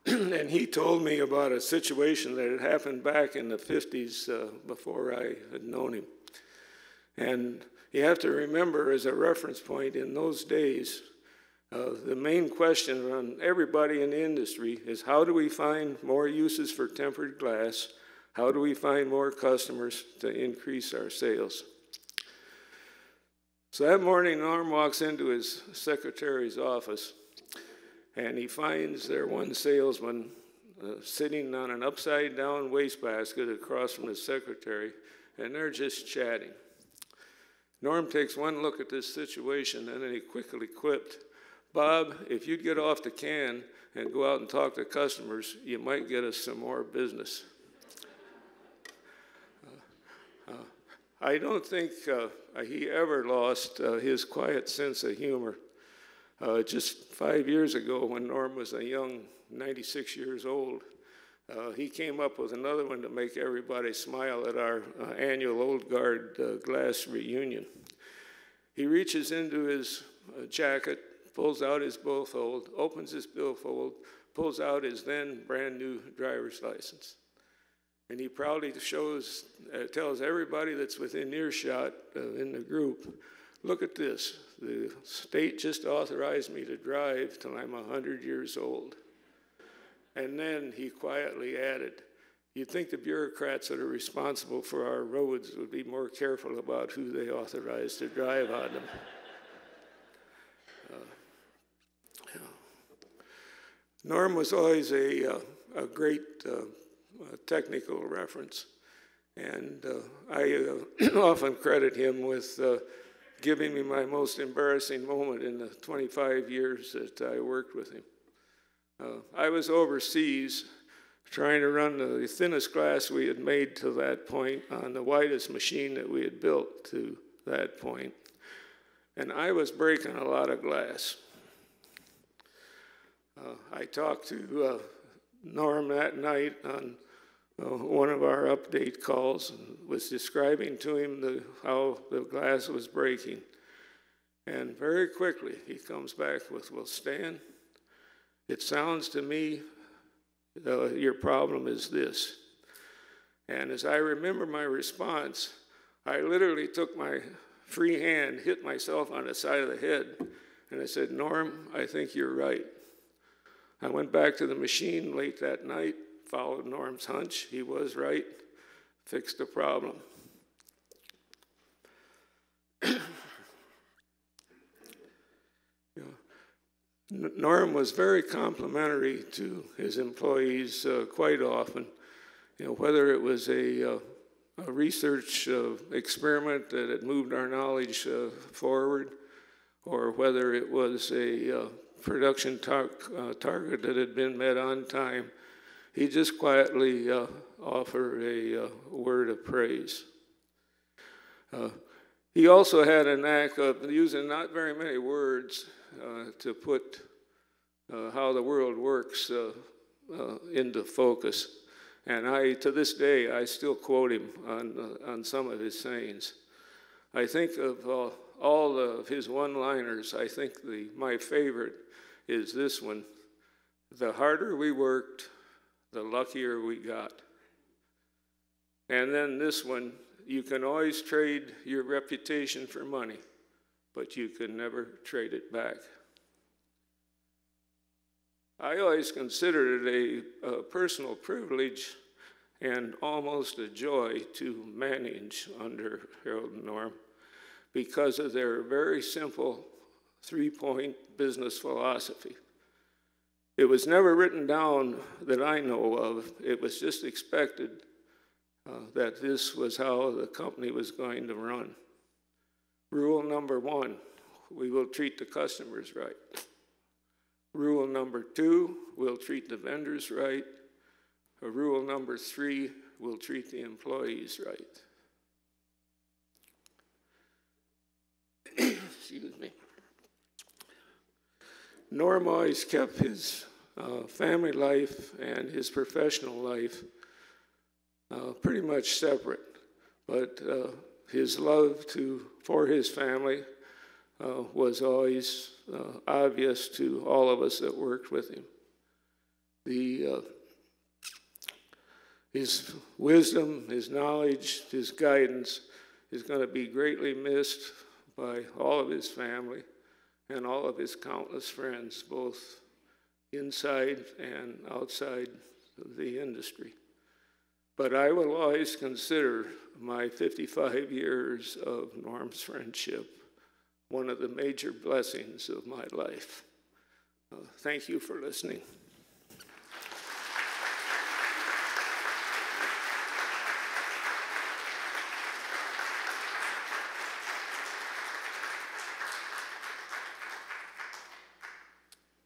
And he told me about a situation that had happened back in the 50s before I had known him. And you have to remember, as a reference point, in those days, the main question on everybody in the industry is, how do we find more uses for tempered glass? How do we find more customers to increase our sales? So that morning, Norm walks into his secretary's office, and he finds there one salesman sitting on an upside-down wastebasket across from his secretary, and they're just chatting. Norm takes one look at this situation, and then he quickly quipped, "Bob, if you'd get off the can and go out and talk to customers, you might get us some more business." I don't think he ever lost his quiet sense of humor. Just 5 years ago, when Norm was a young 96 years old, he came up with another one to make everybody smile at our annual Old Guard glass reunion. He reaches into his jacket, pulls out his billfold, opens his billfold, pulls out his then brand new driver's license. And he proudly tells everybody that's within earshot in the group, "Look at this. The state just authorized me to drive till I'm 100 years old." And then he quietly added, "You'd think the bureaucrats that are responsible for our roads would be more careful about who they authorize to drive on them." Norm was always a great technical reference, and I often credit him with giving me my most embarrassing moment in the 25 years that I worked with him. I was overseas trying to run the thinnest glass we had made to that point on the widest machine that we had built to that point, and I was breaking a lot of glass. I talked to Norm that night on one of our update calls and was describing to him how the glass was breaking. And very quickly he comes back with, "Well, Stan, it sounds to me your problem is this." And as I remember my response, I literally took my free hand, hit myself on the side of the head, and I said, "Norm, I think you're right." I went back to the machine late that night, followed Norm's hunch. He was right, fixed the problem. Norm was very complimentary to his employees quite often. You know, whether it was a research experiment that had moved our knowledge forward, or whether it was a production target that had been met on time, he just quietly offered a word of praise. He also had a knack of using not very many words to put how the world works into focus. And to this day, I still quote him on some of his sayings. I think of all of his one-liners, I think my favorite is this one: the harder we worked, the luckier we got. And then this one: you can always trade your reputation for money, but you can never trade it back. I always considered it a personal privilege and almost a joy to manage under Harold and Norm because of their very simple three-point business philosophy. It was never written down that I know of. It was just expected that this was how the company was going to run. Rule number 1, we will treat the customers right. Rule number 2, we'll treat the vendors right. Rule number 3, we'll treat the employees right. Excuse me. Norm always kept his family life and his professional life pretty much separate, but his love for his family was always obvious to all of us that worked with him. His wisdom, his knowledge, his guidance is going to be greatly missed by all of his family and all of his countless friends, both inside and outside of the industry. But I will always consider my 55 years of Norm's friendship one of the major blessings of my life. Thank you for listening.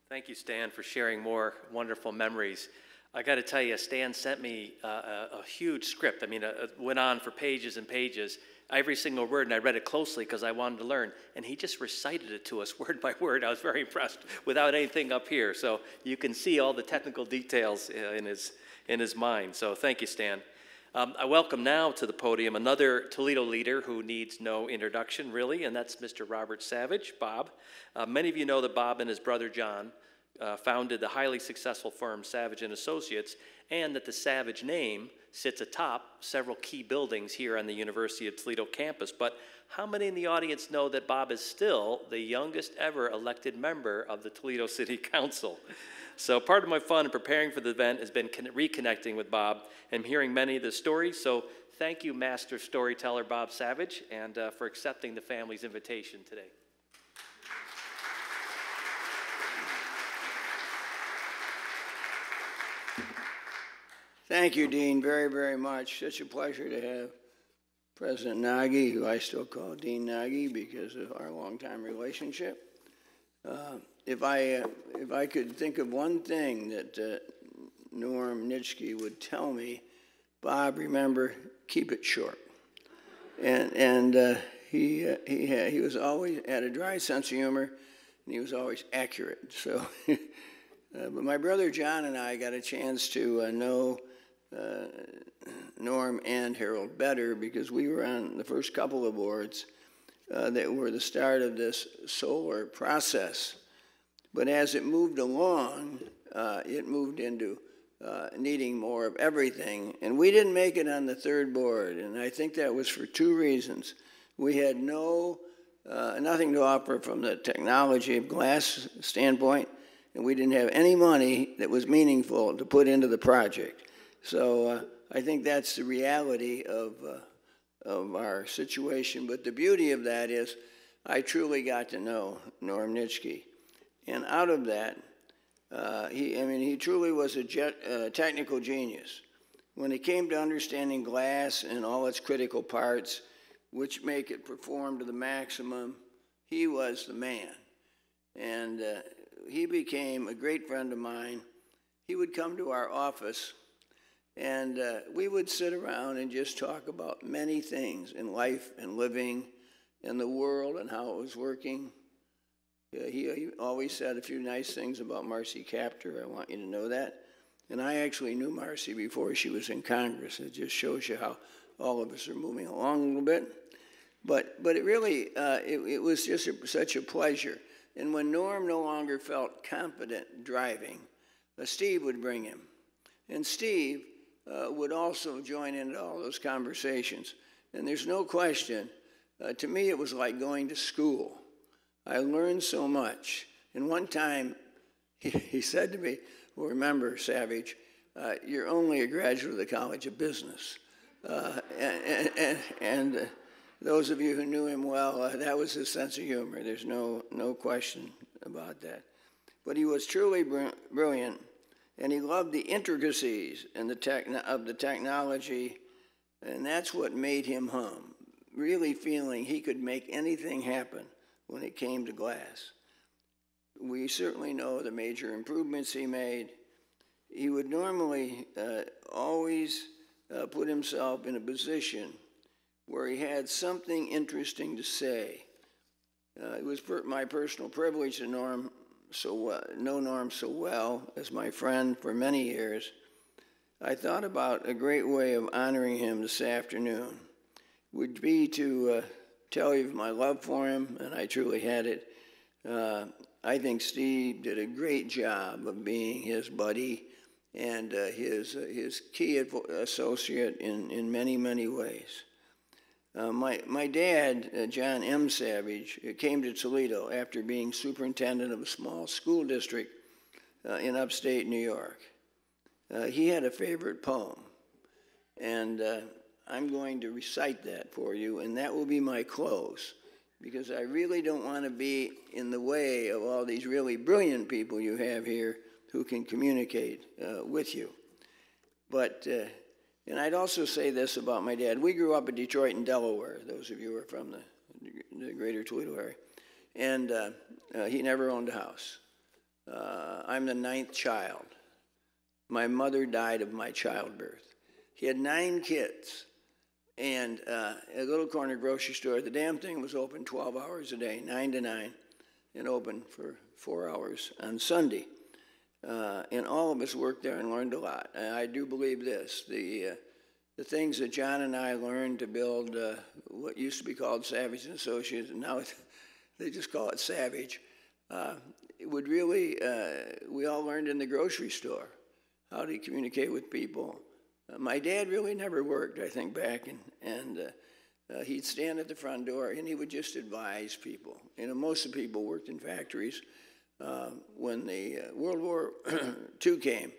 Thank you, Stan, for sharing more wonderful memories. I got to tell you, Stan sent me a huge script. I mean, it went on for pages and pages, every single word, and I read it closely because I wanted to learn. And he just recited it to us word by word. I was very impressed without anything up here. So you can see all the technical details in his mind. So thank you, Stan. I welcome now to the podium another Toledo leader who needs no introduction, really, and that's Mr. Robert Savage, Bob. Many of you know that Bob and his brother John founded the highly successful firm Savage & Associates, and that the Savage name sits atop several key buildings here on the University of Toledo campus. But how many in the audience know that Bob is still the youngest ever elected member of the Toledo City Council? So part of my fun in preparing for the event has been reconnecting with Bob and hearing many of the stories. So thank you, Master Storyteller Bob Savage, and for accepting the family's invitation today. Thank you, Dean, very, very much. Such a pleasure to have President Nagy, who I still call Dean Nagy because of our longtime relationship. If I could think of one thing that Norm Nitschke would tell me, Bob, remember, keep it short. And he was always had a dry sense of humor, and he was always accurate. So, but my brother John and I got a chance to know Norm and Harold better because we were on the first couple of boards that were the start of this solar process. But as it moved along, it moved into needing more of everything. And we didn't make it on the third board, and I think that was for two reasons. We had nothing to offer from the technology of glass standpoint, and we didn't have any money that was meaningful to put into the project. So I think that's the reality of our situation. But the beauty of that is I truly got to know Norm Nitschke. And out of that, he truly was a technical genius. When it came to understanding glass and all its critical parts, which make it perform to the maximum, he was the man. And he became a great friend of mine. He would come to our office, and we would sit around and just talk about many things in life and living and the world and how it was working. He always said a few nice things about Marcy Kaptur. I want you to know that. And I actually knew Marcy before she was in Congress. It just shows you how all of us are moving along a little bit. But it really, it was just such a pleasure. And when Norm no longer felt confident driving, Steve would bring him. And Steve would also join in all those conversations. And there's no question, to me it was like going to school. I learned so much. And one time he said to me, well, remember, Savage, you're only a graduate of the College of Business. And those of you who knew him well, that was his sense of humor. There's no question about that. But he was truly brilliant, and he loved the intricacies and of the technology, and that's what made him hum, really feeling he could make anything happen when it came to glass. We certainly know the major improvements he made. He would normally always put himself in a position where he had something interesting to say. It was my personal privilege to know Norm so well as my friend for many years. I thought about a great way of honoring him this afternoon would be to tell you of my love for him, and I truly had it. I think Steve did a great job of being his buddy and his key associate in many, many ways. My dad, John M. Savage, came to Toledo after being superintendent of a small school district in upstate New York. He had a favorite poem, and I'm going to recite that for you, and that will be my close, because I really don't want to be in the way of all these really brilliant people you have here who can communicate with you. But, and I'd also say this about my dad. We grew up in Detroit and Delaware, those of you who are from the greater Toledo area, and he never owned a house. I'm the 9th child. My mother died of my childbirth. He had 9 kids. And a little corner grocery store, the damn thing was open 12 hours a day, 9 to 9, and open for 4 hours on Sunday. And all of us worked there and learned a lot. And I do believe this, the things that John and I learned to build what used to be called Savage and Associates, and now they just call it Savage, it would really, we all learned in the grocery store how to communicate with people. My dad really never worked, I think, back, and he'd stand at the front door and he would just advise people. You know, most of the people worked in factories. When the World War II came,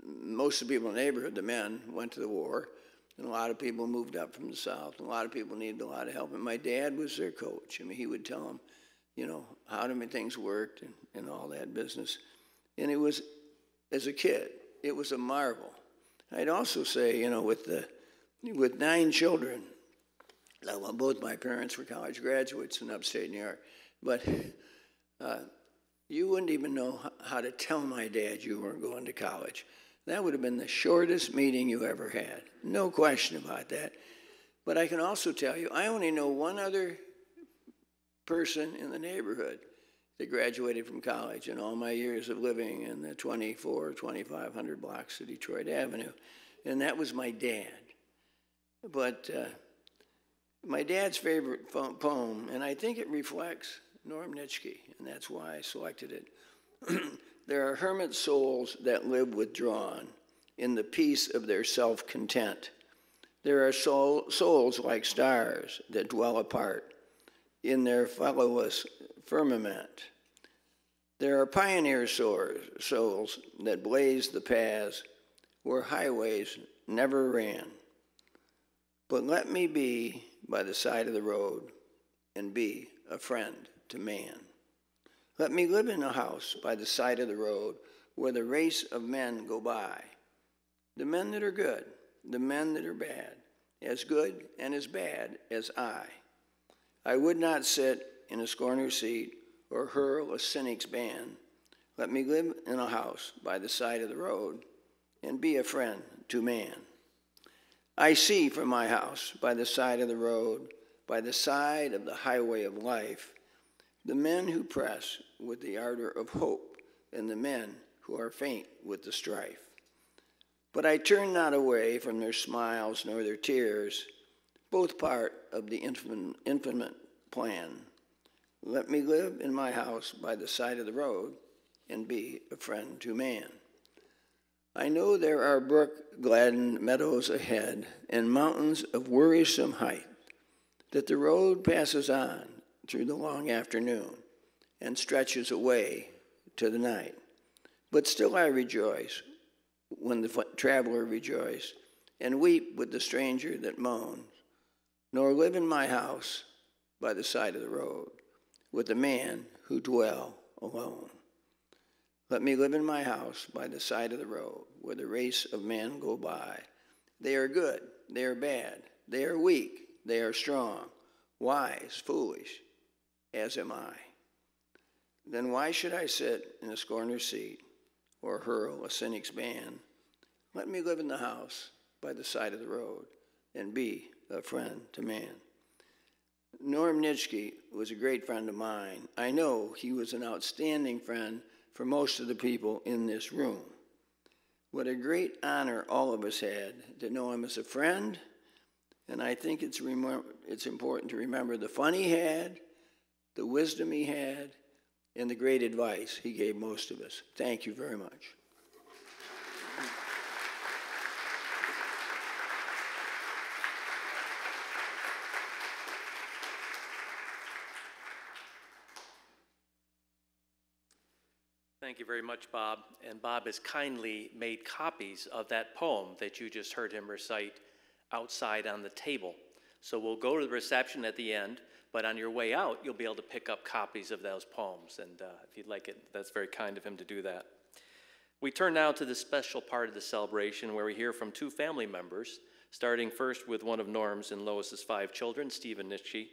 most of the people in the neighborhood, the men, went to the war, and a lot of people moved up from the South, and a lot of people needed a lot of help, and my dad was their coach. I mean, he would tell them, you know, how things worked and all that business. And it was, as a kid, it was a marvel. I'd also say, you know, with 9 children, well, both my parents were college graduates in upstate New York, but you wouldn't even know how to tell my dad you weren't going to college. That would have been the shortest meeting you ever had. No question about that. But I can also tell you, I only know one other person in the neighborhood that graduated from college in all my years of living in the 2,500 blocks of Detroit Avenue, and that was my dad. But my dad's favorite poem, and I think it reflects Norman Nitschke, and that's why I selected it. There are hermit souls that live withdrawn in the peace of their self-content. There are souls like stars that dwell apart in their fellowless firmament. There are pioneer souls that blaze the paths where highways never ran. But let me be by the side of the road and be a friend to man. Let me live in a house by the side of the road where the race of men go by. The men that are good, the men that are bad, as good and as bad as I. I would not sit in a scorner's seat or hurl a cynic's ban. Let me live in a house by the side of the road and be a friend to man. I see from my house by the side of the road, by the side of the highway of life, the men who press with the ardor of hope and the men who are faint with the strife. But I turn not away from their smiles nor their tears, both part of the infinite plan. Let me live in my house by the side of the road and be a friend to man. I know there are brook-gladdened meadows ahead and mountains of worrisome height, that the road passes on through the long afternoon and stretches away to the night. But still I rejoice when the traveler rejoices, and weep with the stranger that moans, nor live in my house by the side of the road with the man who dwell alone. Let me live in my house by the side of the road where the race of men go by. They are good, they are bad, they are weak, they are strong, wise, foolish, as am I. Then why should I sit in a scorner's seat or hurl a cynic's ban? Let me live in the house by the side of the road and be a friend to man. Norman Nitschke was a great friend of mine. I know he was an outstanding friend for most of the people in this room. What a great honor all of us had to know him as a friend, and I think it's important to remember the fun he had, the wisdom he had, and the great advice he gave most of us. Thank you very much. Thank you very much, Bob. And Bob has kindly made copies of that poem that you just heard him recite outside on the table. So we'll go to the reception at the end, but on your way out, you'll be able to pick up copies of those poems. And if you'd like it, that's very kind of him to do that. We turn now to the special part of the celebration where we hear from two family members, starting first with one of Norm's and Lois's 5 children, Stephen Nitschke.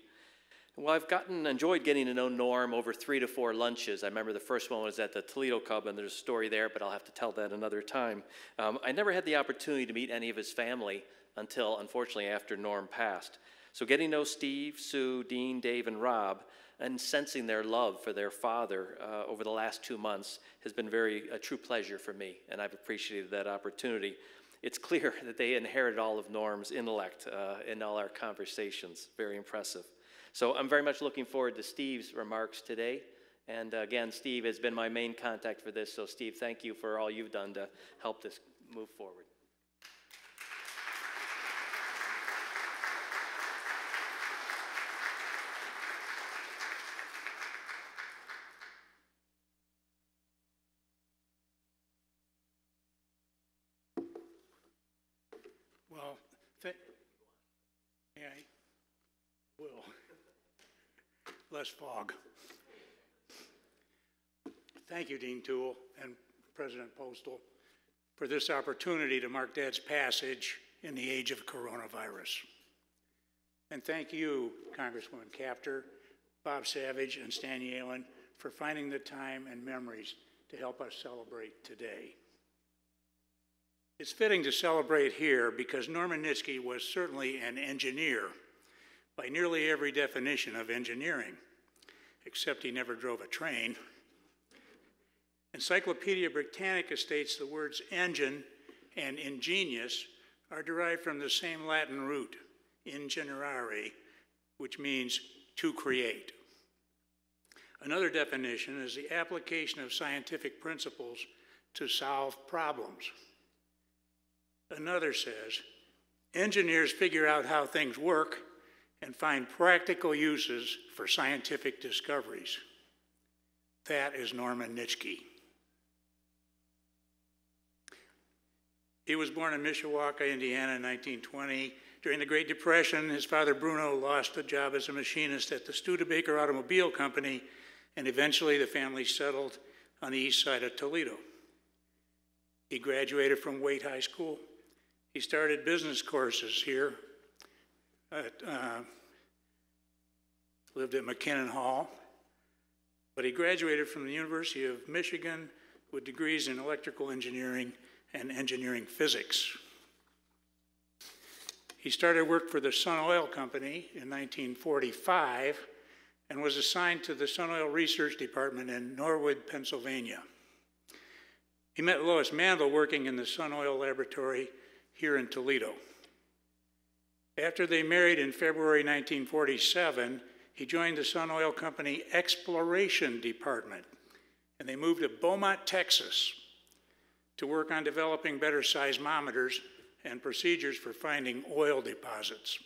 Well, I've enjoyed getting to know Norm over 3 to 4 lunches. I remember the first one was at the Toledo Cub, and there's a story there, but I'll have to tell that another time. I never had the opportunity to meet any of his family until, unfortunately, after Norm passed. So getting to know Steve, Sue, Dean, Dave, and Rob, and sensing their love for their father over the last 2 months has been a true pleasure for me, and I've appreciated that opportunity. It's clear that they inherited all of Norm's intellect in all our conversations. Very impressive. So I'm very much looking forward to Steve's remarks today. And again, Steve has been my main contact for this. So Steve, thank you for all you've done to help this move forward. Well, yeah, I will. Less fog. Thank you, Dean Toole and President Postal, for this opportunity to mark Dad's passage in the age of coronavirus. And thank you, Congresswoman Kaptur, Bob Savage, and Stan Yalen for finding the time and memories to help us celebrate today. It's fitting to celebrate here because Norman Nitschke was certainly an engineer by nearly every definition of engineering, except he never drove a train. Encyclopedia Britannica states the words engine and ingenious are derived from the same Latin root, ingenerare, which means to create. Another definition is the application of scientific principles to solve problems. Another says, engineers figure out how things work and find practical uses for scientific discoveries. That is Norman Nitschke. He was born in Mishawaka, Indiana in 1920. During the Great Depression, his father Bruno lost a job as a machinist at the Studebaker Automobile Company and eventually the family settled on the east side of Toledo. He graduated from Wade High School. He started business courses here, lived at McKinnon Hall, but he graduated from the University of Michigan with degrees in electrical engineering and engineering physics. He started work for the Sun Oil Company in 1945 and was assigned to the Sun Oil Research Department in Norwood, Pennsylvania. He met Lois Mandel working in the Sun Oil Laboratory here in Toledo. After they married in February 1947, he joined the Sun Oil Company Exploration Department, and they moved to Beaumont, Texas, to work on developing better seismometers and procedures for finding oil deposits.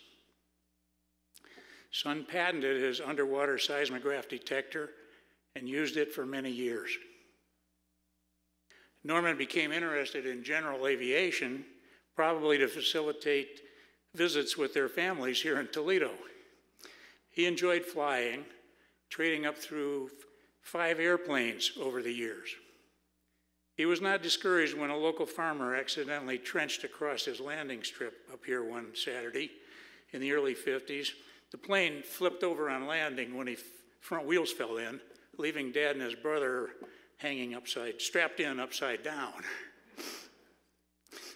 Sun patented his underwater seismograph detector and used it for many years. Norman became interested in general aviation, probably to facilitate visits with their families here in Toledo. He enjoyed flying, trading up through 5 airplanes over the years. He was not discouraged when a local farmer accidentally trenched across his landing strip up here one Saturday in the early 50s. The plane flipped over on landing when his front wheels fell in, leaving Dad and his brother hanging strapped in upside down.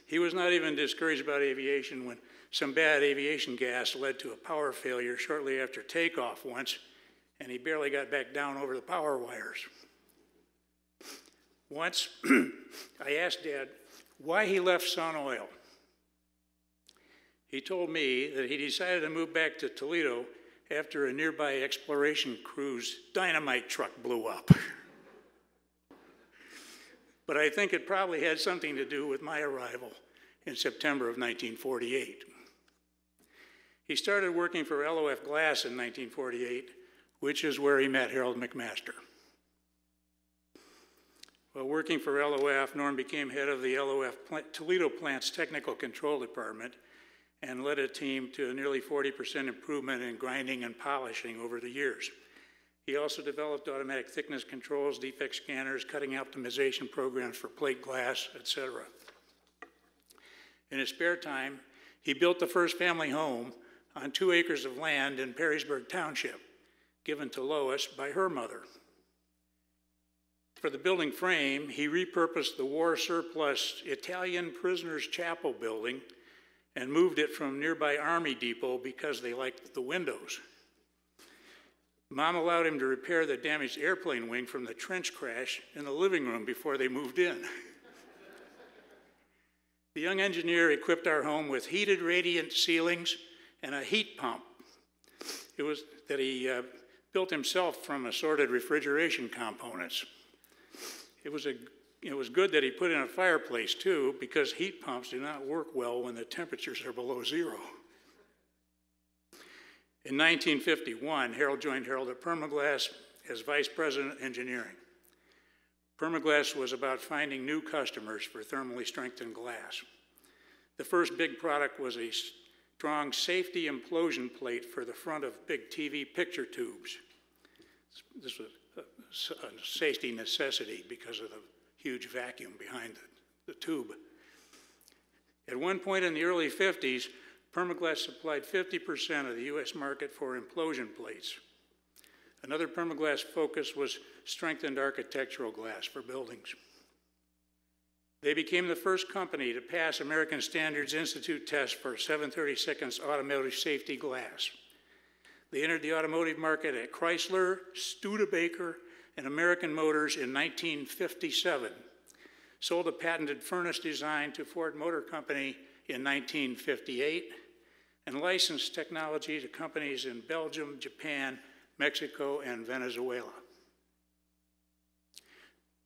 He was not even discouraged about aviation when some bad aviation gas led to a power failure shortly after takeoff once, and he barely got back down over the power wires. Once, I asked Dad why he left Sun Oil. He told me that he decided to move back to Toledo after a nearby exploration cruise dynamite truck blew up. But I think it probably had something to do with my arrival in September of 1948. He started working for LOF Glass in 1948, which is where he met Harold McMaster. While working for LOF, Norm became head of the LOF Toledo plant's technical control department and led a team to a nearly 40% improvement in grinding and polishing over the years. He also developed automatic thickness controls, defect scanners, cutting optimization programs for plate glass, etc. In his spare time, he built the first family home on 2 acres of land in Perrysburg Township, given to Lois by her mother. For the building frame, he repurposed the war surplus Italian Prisoners Chapel building and moved it from nearby Army Depot because they liked the windows. Mom allowed him to repair the damaged airplane wing from the trench crash in the living room before they moved in. The young engineer equipped our home with heated radiant ceilings and a heat pump. It was that he built himself from assorted refrigeration components. It was good that he put in a fireplace too, because heat pumps do not work well when the temperatures are below 0. In 1951, Harold joined Harold at Permaglass as Vice President Engineering. Permaglass was about finding new customers for thermally strengthened glass. The first big product was a strong safety implosion plate for the front of big TV picture tubes. This was a safety necessity because of the huge vacuum behind the tube. At one point in the early 50s, Permaglass supplied 50% of the U.S. market for implosion plates. Another Permaglass focus was strengthened architectural glass for buildings. They became the first company to pass American Standards Institute tests for 7/32 automotive safety glass. They entered the automotive market at Chrysler, Studebaker, and American Motors in 1957, sold a patented furnace design to Ford Motor Company in 1958, and licensed technology to companies in Belgium, Japan, Mexico, and Venezuela.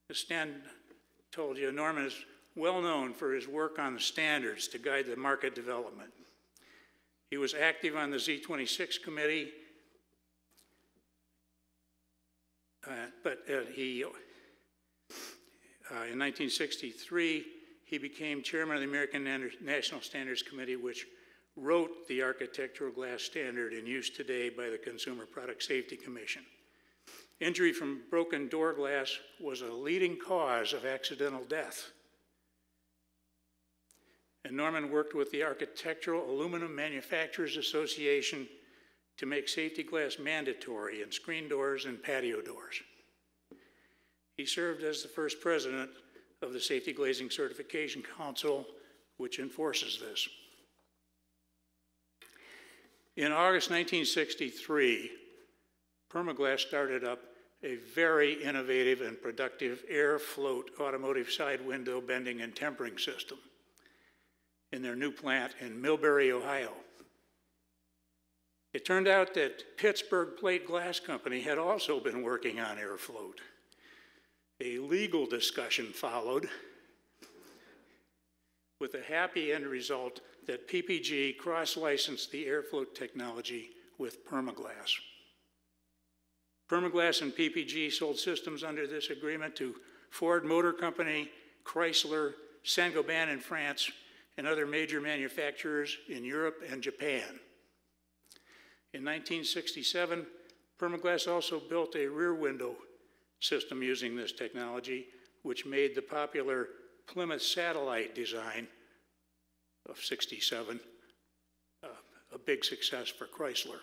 As Stan told you, Norman is well known for his work on the standards to guide the market development. He was active on the Z26 committee, in 1963, he became chairman of the American National Standards Committee, which wrote the architectural glass standard in use today by the Consumer Product Safety Commission. Injury from broken door glass was a leading cause of accidental death. And Norman worked with the Architectural Aluminum Manufacturers Association to make safety glass mandatory in screen doors and patio doors. He served as the first president of the Safety Glazing Certification Council, which enforces this. In August 1963, Permaglass started up a very innovative and productive air float automotive side window bending and tempering system in their new plant in Millbury, Ohio. It turned out that Pittsburgh Plate Glass Company had also been working on air float. A legal discussion followed with a happy end result that PPG cross-licensed the airfloat technology with Permaglass. Permaglass and PPG sold systems under this agreement to Ford Motor Company, Chrysler, Saint-Gobain in France, and other major manufacturers in Europe and Japan. In 1967, Permaglass also built a rear window system using this technology, which made the popular Plymouth Satellite design of '67 a big success for Chrysler.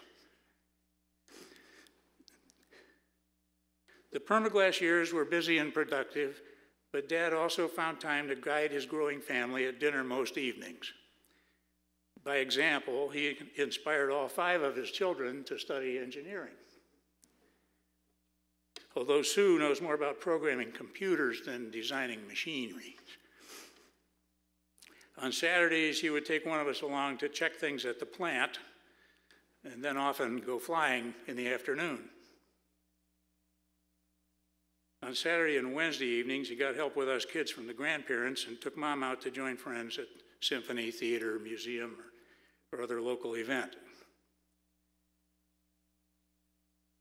The Permaglass years were busy and productive, but Dad also found time to guide his growing family at dinner most evenings. By example, he inspired all 5 of his children to study engineering. Although Sue knows more about programming computers than designing machinery. On Saturdays, he would take one of us along to check things at the plant, and then often go flying in the afternoon. On Saturday and Wednesday evenings, he got help with us kids from the grandparents and took Mom out to join friends at symphony, theater, museum, or other local event.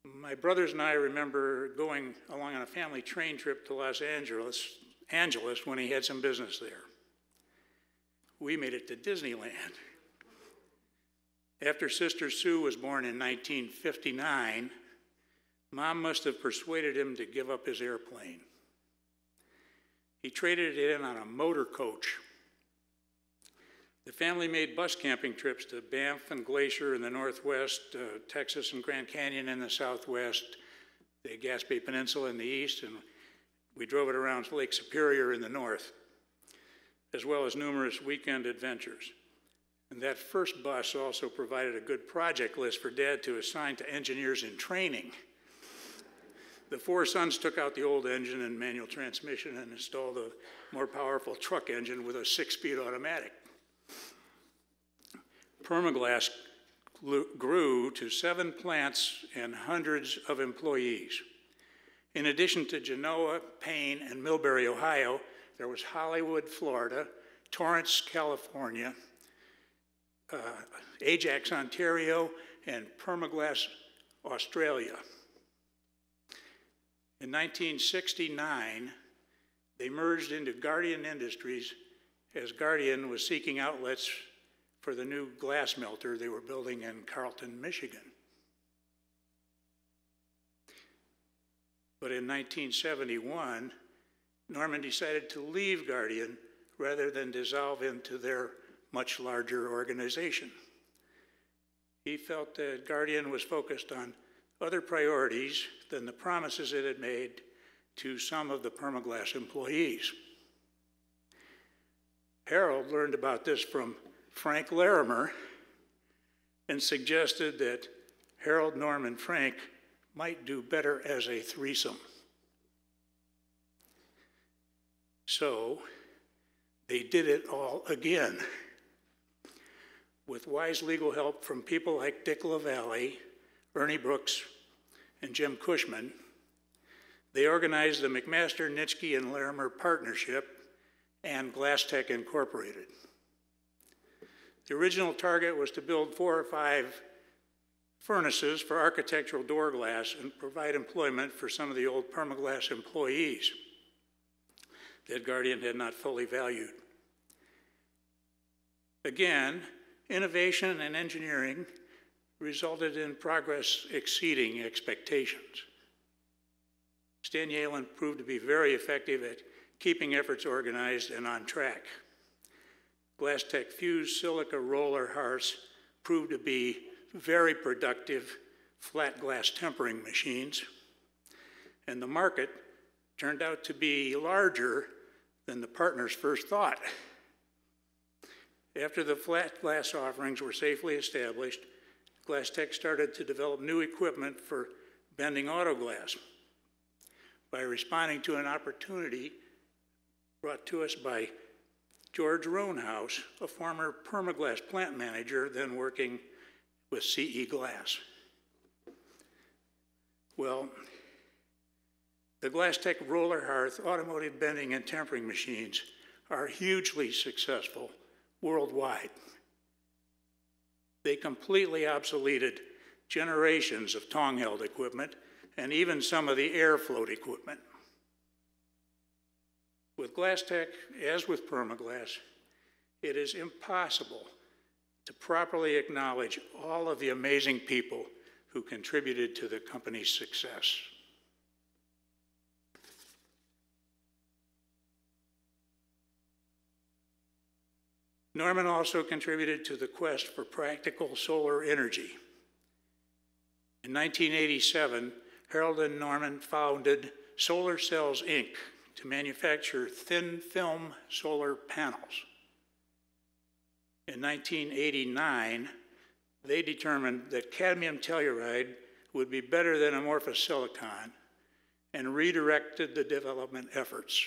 My brothers and I remember going along on a family train trip to Los Angeles when he had some business there. We made it to Disneyland. After Sister Sue was born in 1959, Mom must have persuaded him to give up his airplane. He traded it in on a motor coach. The family made bus camping trips to Banff and Glacier in the northwest, Texas and Grand Canyon in the southwest, the Gaspé Peninsula in the east, and we drove it around Lake Superior in the north, as well as numerous weekend adventures. And that first bus also provided a good project list for Dad to assign to engineers in training. The 4 sons took out the old engine and manual transmission and installed a more powerful truck engine with a 6-speed automatic. Permaglass grew to 7 plants and hundreds of employees. In addition to Genoa, Payne, and Millbury, Ohio, there was Hollywood, Florida, Torrance, California, Ajax, Ontario, and Permaglass, Australia. In 1969, they merged into Guardian Industries as Guardian was seeking outlets for the new glass melter they were building in Carlton, Michigan. But in 1971, Norman decided to leave Guardian rather than dissolve into their much larger organization. He felt that Guardian was focused on other priorities than the promises it had made to some of the Permaglass employees. Harold learned about this from Frank Larimer and suggested that Harold, Norm, and Frank might do better as a threesome. So they did it all again. With wise legal help from people like Dick LaValle, Ernie Brooks, and Jim Cushman, they organized the McMaster, Nitschke, and Larimer Partnership and Glass Tech Incorporated. The original target was to build 4 or 5 furnaces for architectural door glass and provide employment for some of the old Permaglass employees that Guardian had not fully valued. Again, innovation and engineering resulted in progress exceeding expectations. Stan Yalen proved to be very effective at keeping efforts organized and on track. GlassTec fused silica roller hearths proved to be very productive flat glass tempering machines, and the market turned out to be larger than the partners first thought. After the flat glass offerings were safely established, GlassTec started to develop new equipment for bending auto glass. By responding to an opportunity brought to us by George Roanhouse, a former Permaglass plant manager, then working with CE Glass. Well, the GlassTec roller hearth automotive bending and tempering machines are hugely successful worldwide. They completely obsoleted generations of tong-held equipment and even some of the air float equipment. With GlassTec, as with Permaglass, it is impossible to properly acknowledge all of the amazing people who contributed to the company's success. Norman also contributed to the quest for practical solar energy. In 1987, Harold and Norman founded Solar Cells, Inc. to manufacture thin film solar panels. In 1989, they determined that cadmium telluride would be better than amorphous silicon and redirected the development efforts.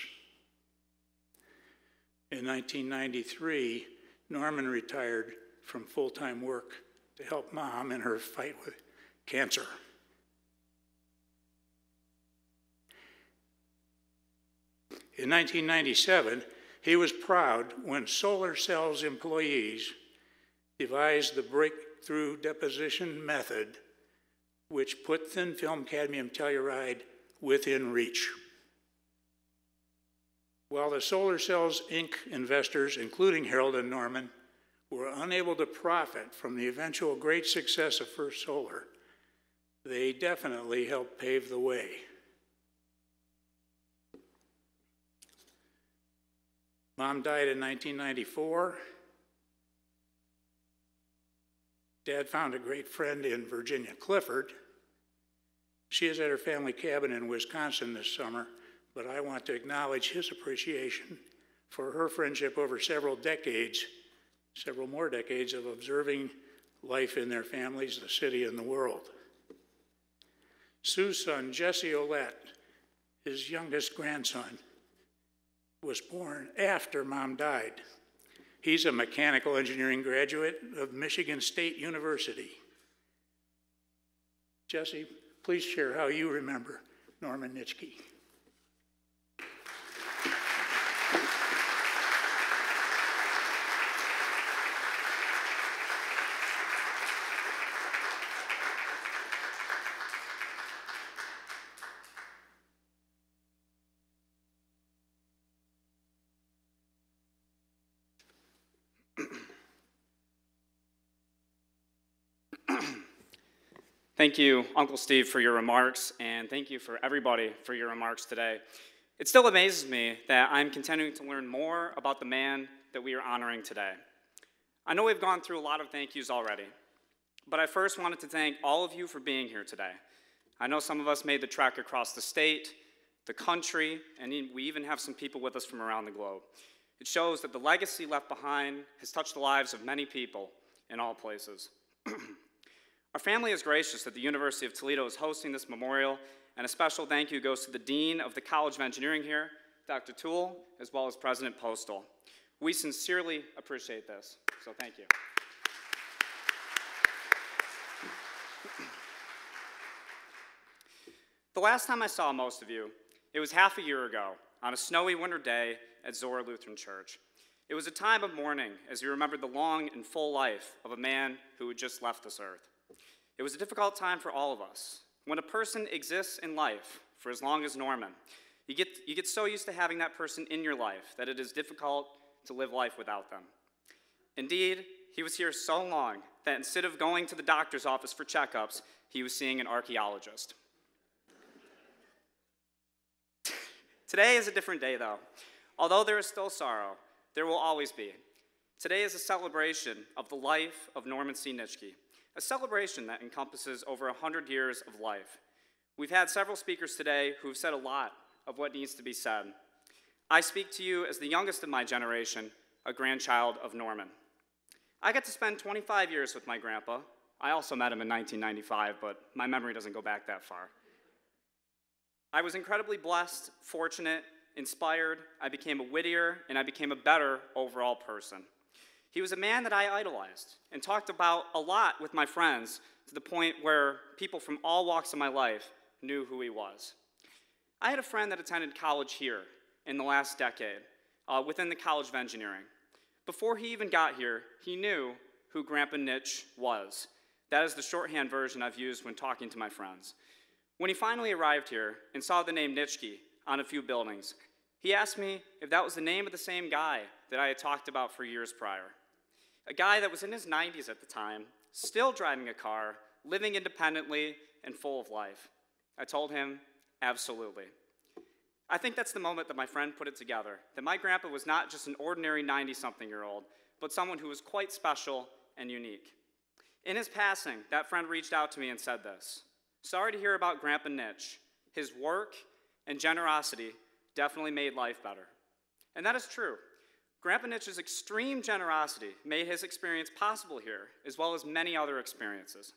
In 1993, Norman retired from full-time work to help Mom in her fight with cancer. In 1997, he was proud when Solar Cells employees devised the breakthrough deposition method which put thin film cadmium telluride within reach. While the Solar Cells, Inc. investors, including Harold and Norman, were unable to profit from the eventual great success of First Solar, they definitely helped pave the way. Mom died in 1994. Dad found a great friend in Virginia, Clifford. She is at her family cabin in Wisconsin this summer, but I want to acknowledge his appreciation for her friendship over several more decades of observing life in their families, the city, and the world. Sue's son, Jesse Olette, his youngest grandson, was born after Mom died. He's a mechanical engineering graduate of Michigan State University. Jesse, please share how you remember Norman Nitschke. Thank you, Uncle Steve, for your remarks, and thank you for everybody for your remarks today. It still amazes me that I'm continuing to learn more about the man that we are honoring today. I know we've gone through a lot of thank yous already, but I first wanted to thank all of you for being here today. I know some of us made the trek across the state, the country, and we even have some people with us from around the globe. It shows that the legacy left behind has touched the lives of many people in all places. Our family is gracious that the University of Toledo is hosting this memorial, and a special thank you goes to the Dean of the College of Engineering here, Dr. Toole, as well as President Postal. We sincerely appreciate this, so thank you. The last time I saw most of you, it was half a year ago, on a snowy winter day at Zora Lutheran Church. It was a time of mourning as we remembered the long and full life of a man who had just left this earth. It was a difficult time for all of us. When a person exists in life for as long as Norman, you get so used to having that person in your life that it is difficult to live life without them. Indeed, he was here so long that instead of going to the doctor's office for checkups, he was seeing an archaeologist. Today is a different day, though. Although there is still sorrow, there will always be. Today is a celebration of the life of Norman C. Nitschke, a celebration that encompasses over 100 years of life. We've had several speakers today who have said a lot of what needs to be said. I speak to you as the youngest of my generation, a grandchild of Norman. I got to spend 25 years with my grandpa. I also met him in 1995, but my memory doesn't go back that far. I was incredibly blessed, fortunate, inspired. I became a wittier, and I became a better overall person. He was a man that I idolized and talked about a lot with my friends, to the point where people from all walks of my life knew who he was. I had a friend that attended college here in the last decade, within the College of Engineering. Before he even got here, he knew who Grandpa Nitsch was. That is the shorthand version I've used when talking to my friends. When he finally arrived here and saw the name Nitschke on a few buildings, he asked me if that was the name of the same guy that I had talked about for years prior. A guy that was in his 90s at the time, still driving a car, living independently, and full of life. I told him, absolutely. I think that's the moment that my friend put it together, that my grandpa was not just an ordinary 90-something-year-old, but someone who was quite special and unique. In his passing, that friend reached out to me and said this: "Sorry to hear about Grandpa Nitsch. His work and generosity definitely made life better." And that is true. Grandpa Nitsch's extreme generosity made his experience possible here, as well as many other experiences.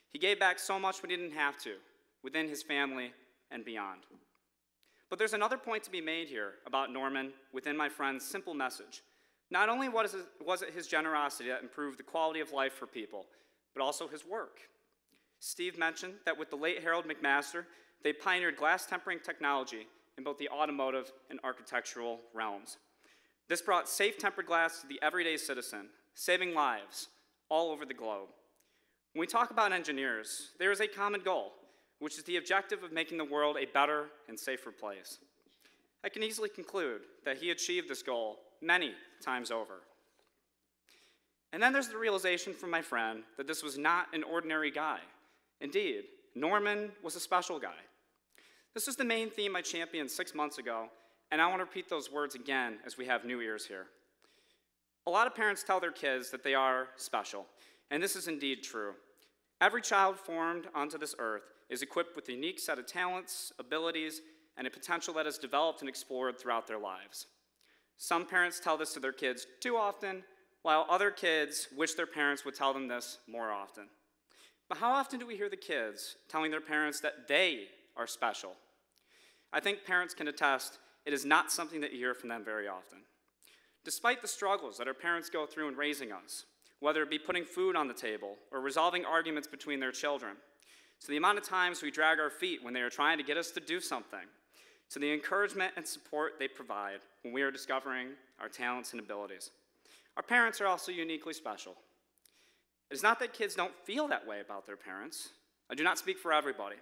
He gave back so much when he didn't have to, within his family and beyond. But there's another point to be made here about Norman within my friend's simple message. Not only was it his generosity that improved the quality of life for people, but also his work. Steve mentioned that with the late Harold McMaster, they pioneered glass tempering technology in both the automotive and architectural realms. This brought safe tempered glass to the everyday citizen, saving lives all over the globe. When we talk about engineers, there is a common goal, which is the objective of making the world a better and safer place. I can easily conclude that he achieved this goal many times over. And then there's the realization from my friend that this was not an ordinary guy. Indeed, Norman was a special guy. This is the main theme I championed 6 months ago, and I want to repeat those words again as we have new ears here. A lot of parents tell their kids that they are special, and this is indeed true. Every child formed onto this earth is equipped with a unique set of talents, abilities, and a potential that is developed and explored throughout their lives. Some parents tell this to their kids too often, while other kids wish their parents would tell them this more often. But how often do we hear the kids telling their parents that they are special? I think parents can attest it is not something that you hear from them very often. Despite the struggles that our parents go through in raising us, whether it be putting food on the table or resolving arguments between their children, to the amount of times we drag our feet when they are trying to get us to do something, to the encouragement and support they provide when we are discovering our talents and abilities. Our parents are also uniquely special. It is not that kids don't feel that way about their parents. I do not speak for everybody.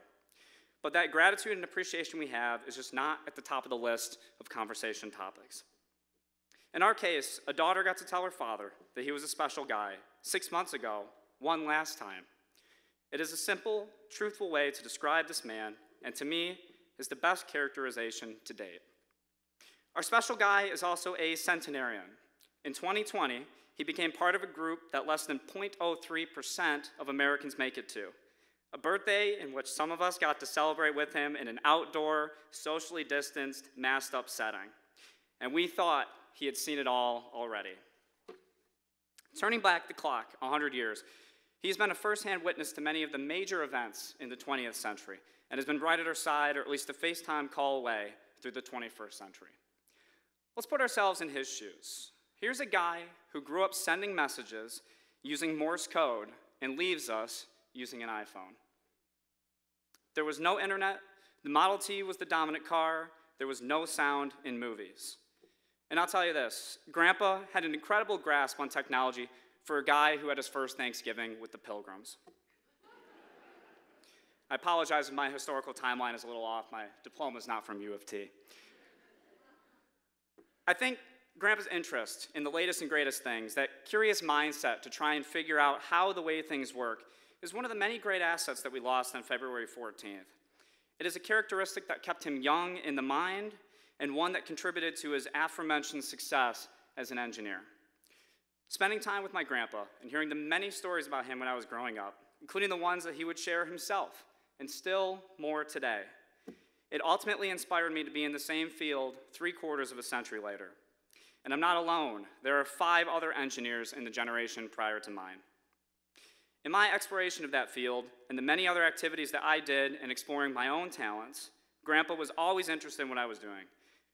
But that gratitude and appreciation we have is just not at the top of the list of conversation topics. In our case, a daughter got to tell her father that he was a special guy 6 months ago, one last time. It is a simple, truthful way to describe this man, and to me, is the best characterization to date. Our special guy is also a centenarian. In 2020, he became part of a group that less than 0.03% of Americans make it to. A birthday in which some of us got to celebrate with him in an outdoor, socially distanced, masked up setting. And we thought he had seen it all already. Turning back the clock 100 years, he's been a first-hand witness to many of the major events in the 20th century and has been right at our side, or at least a FaceTime call away, through the 21st century. Let's put ourselves in his shoes. Here's a guy who grew up sending messages using Morse code and leaves us using an iPhone. There was no internet, the Model T was the dominant car, there was no sound in movies. And I'll tell you this, Grandpa had an incredible grasp on technology for a guy who had his first Thanksgiving with the Pilgrims. I apologize if my historical timeline is a little off. My diploma is not from U of T. I think Grandpa's interest in the latest and greatest things, that curious mindset to try and figure out how the way things work, is one of the many great assets that we lost on February 14th. It is a characteristic that kept him young in the mind and one that contributed to his aforementioned success as an engineer. Spending time with my grandpa and hearing the many stories about him when I was growing up, including the ones that he would share himself, and still more today, it ultimately inspired me to be in the same field 3/4 of a century later. And I'm not alone. There are 5 other engineers in the generation prior to mine. In my exploration of that field and the many other activities that I did in exploring my own talents, Grandpa was always interested in what I was doing.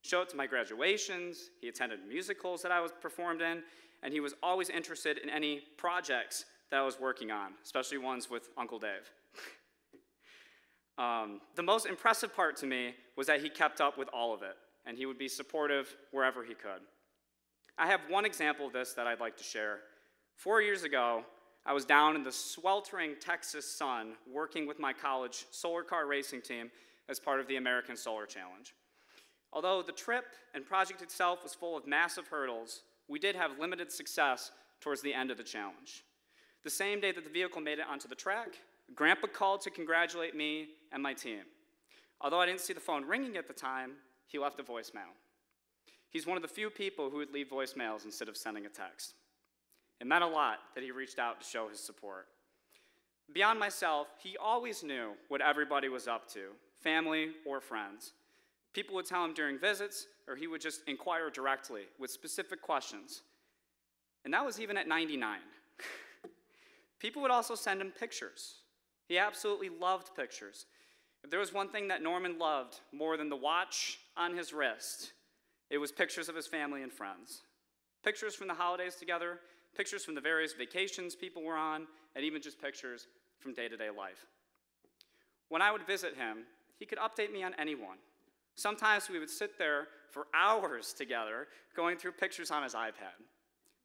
Showed up to my graduations, he attended musicals that I was performed in, and he was always interested in any projects that I was working on, especially ones with Uncle Dave. The most impressive part to me was that he kept up with all of it, and he would be supportive wherever he could. I have one example of this that I'd like to share. 4 years ago, I was down in the sweltering Texas sun working with my college solar car racing team as part of the American Solar Challenge. Although the trip and project itself was full of massive hurdles, we did have limited success towards the end of the challenge. The same day that the vehicle made it onto the track, Grandpa called to congratulate me and my team. Although I didn't see the phone ringing at the time, he left a voicemail. He's one of the few people who would leave voicemails instead of sending a text. It meant a lot that he reached out to show his support. Beyond myself, he always knew what everybody was up to, family or friends. People would tell him during visits, or he would just inquire directly with specific questions. And that was even at 99. People would also send him pictures. He absolutely loved pictures. If there was one thing that Norman loved more than the watch on his wrist, it was pictures of his family and friends. Pictures from the holidays together, pictures from the various vacations people were on, and even just pictures from day-to-day life. When I would visit him, he could update me on anyone. Sometimes we would sit there for hours together going through pictures on his iPad.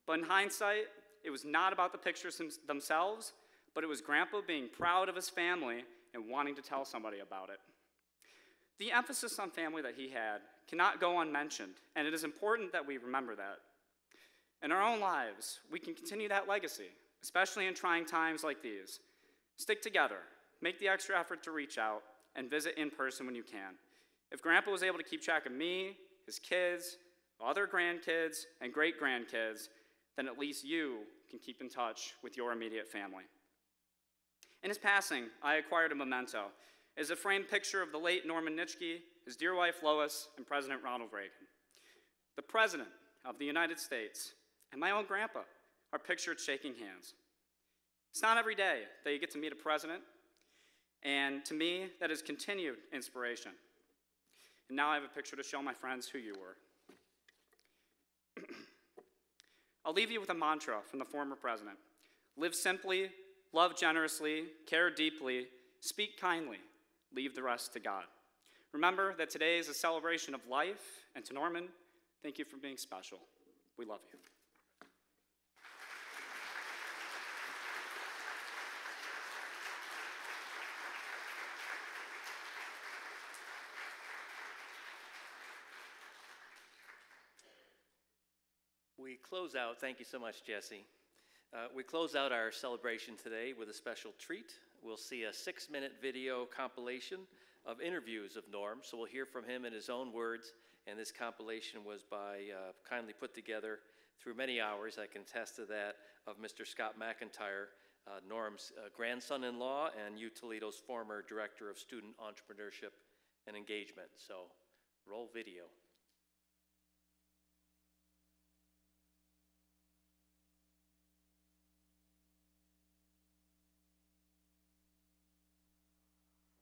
But in hindsight, it was not about the pictures themselves, but it was Grandpa being proud of his family and wanting to tell somebody about it. The emphasis on family that he had cannot go unmentioned, and it is important that we remember that. In our own lives, we can continue that legacy, especially in trying times like these. Stick together, make the extra effort to reach out, and visit in person when you can. If Grandpa was able to keep track of me, his kids, other grandkids, and great-grandkids, then at least you can keep in touch with your immediate family. In his passing, I acquired a memento. It is a framed picture of the late Norman Nitschke, his dear wife Lois, and President Ronald Reagan. The President of the United States and my own grandpa are pictured shaking hands. It's not every day that you get to meet a president, and to me, that is continued inspiration. And now I have a picture to show my friends who you were. I'll leave you with a mantra from the former president. Live simply, love generously, care deeply, speak kindly, leave the rest to God. Remember that today is a celebration of life, and to Norman, thank you for being special. We love you. We close out, thank you so much, Jesse. We close out our celebration today with a special treat. We'll see a 6-minute video compilation of interviews of Norm, so we'll hear from him in his own words, and this compilation was kindly put together through many hours, I can attest to that, of Mr. Scott McIntyre, Norm's grandson-in-law and U Toledo's former Director of Student Entrepreneurship and Engagement. So, roll video.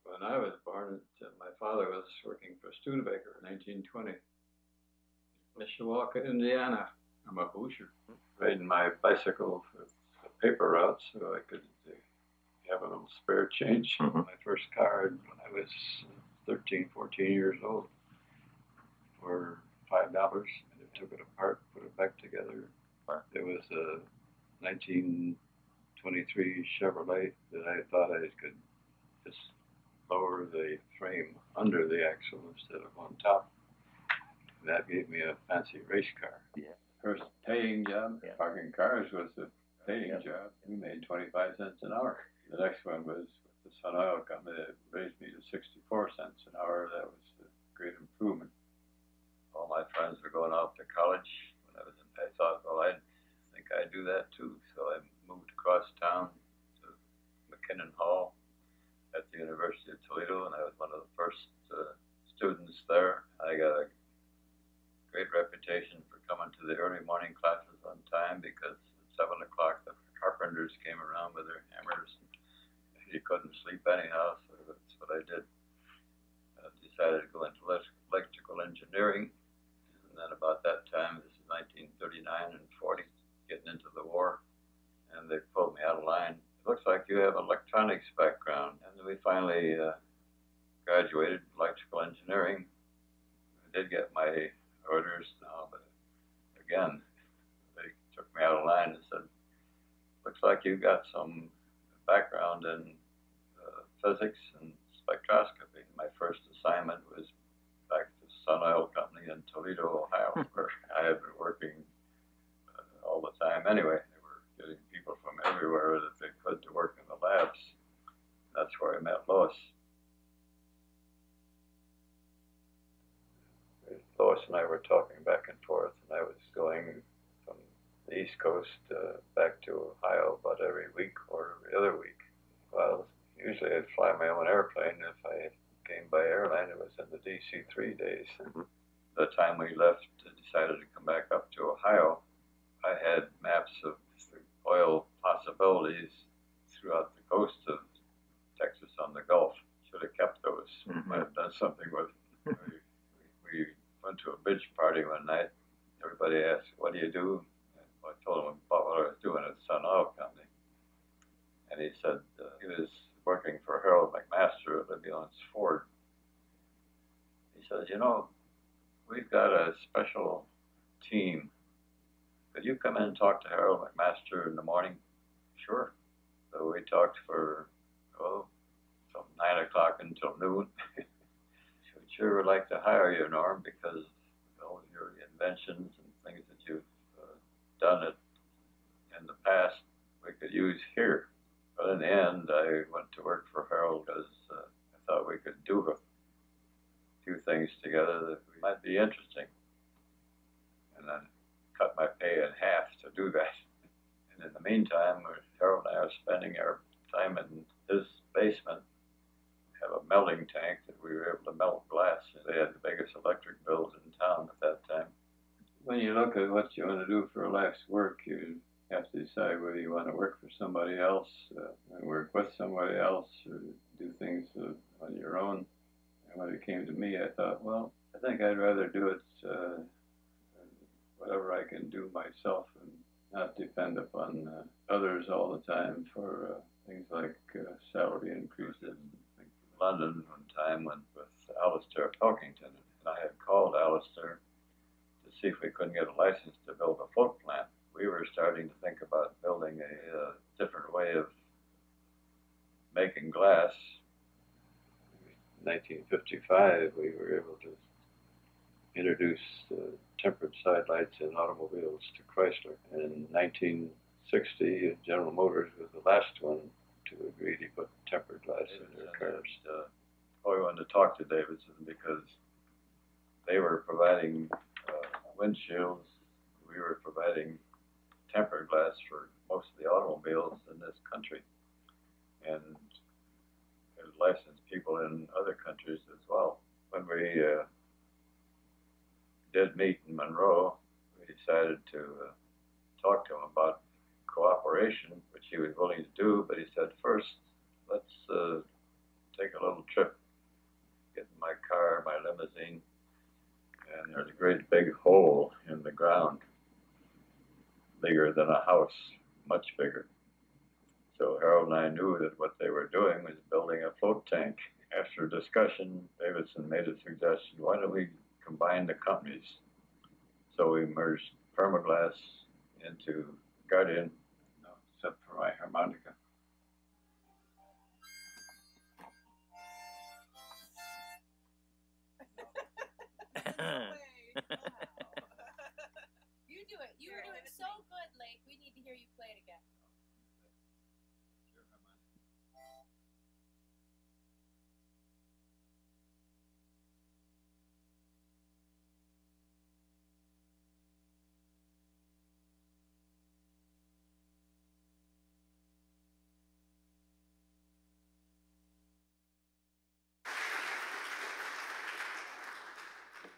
When I was born, my father was working for Studebaker in 1920. Mishawaka, Indiana. I'm a Hoosier. Riding my bicycle for paper routes so I could have a little spare change. My first car when I was 13, 14 years old for $5. And I took it apart, put it back together. It was a 1923 Chevrolet that I thought I could just lower the frame under the axle instead of on top. That gave me a fancy race car. Yeah. First paying job, parking cars was a paying job. We made 25 cents an hour. The next one was with the Sun Oil Company that raised me to 64 cents an hour. That was a great improvement. friends were going off to college when I thought, well, I think I'd do that too. So I moved across town to McKinnon Hall at the University of Toledo, and I was one of the first students there. I got a great reputation for coming to the early morning classes on time because at 7 o'clock the carpenters came around with their hammers. And you couldn't sleep anyhow, so that's what I did. I decided to go into electrical engineering, and then about that time, this is 1939 and 40, getting into the war, and they pulled me out of line. It looks like you have an electronics background, and we finally graduated electrical engineering. I did get my orders now, but again, they took me out of line and said, looks like you've got some background in physics and spectroscopy. My first assignment was back to Sun Oil Company in Toledo, Ohio, where I had been working all the time anyway. They were getting people from everywhere that they could to work in the labs. That's where I met Lois. Lois and I were talking back and forth, and I was going from the East Coast back to Ohio about every week or every other week. Well, usually I'd fly my own airplane. If I came by airline, it was in the DC-3 days. The time we left, decided to come back up to Ohio, I had maps of the oil possibilities throughout the coast of Texas on the Gulf. Should have kept those. Might have done something with it. We went to a bridge party one night. Everybody asked, what do you do? And I told him about what I was doing at Sun Oil Company. And he said he was working for Harold McMaster at Ambulance Ford. He says, you know, we've got a special team. Could you come in and talk to Harold McMaster in the morning? Sure. So we talked for, from 9 o'clock until noon. We'd sure would like to hire you, Norm, because all your inventions and things that you've done in the past, we could use here. But in the end, I went to work for Harold because I thought we could do a few things together that might be interesting. And I cut my pay in half to do that. And in the meantime, Harold and I are spending our time in his basement. We have a melting tank that we were able to melt glass. They had the biggest electric bills in town at that time. When you look at what you want to do for life's work, you have to decide whether you want to work for somebody else, and work with somebody else, or do things on your own. And when it came to me, I thought, well, I think I'd rather do it whatever I can do myself and not depend upon others all the time for things like salary increases. London one time went with Alistair Pilkington, and I had called Alistair to see if we couldn't get a license to build a float plant. We were starting to think about building a different way of making glass. In 1955, we were able to introduce tempered side lights in automobiles to Chrysler. And in 1960, General Motors was the last one to agree to put tempered glass in their cars. We wanted to talk to Davidson because they were providing windshields. We were providing tempered glass for most of the automobiles in this country, and it licensed people in other countries as well. When we did meet in Monroe, we decided to talk to him about cooperation, which he was willing to do, but he said, first, let's take a little trip, get in my car, my limousine, and there's a great big hole in the ground, bigger than a house, much bigger. So Harold and I knew that what they were doing was building a float tank. After discussion, Davidson made a suggestion, why don't we combine the companies? So we merged Permaglass into Guardian, except for my harmonica. You do it. You were doing so good, Lake. We need to hear you play it again.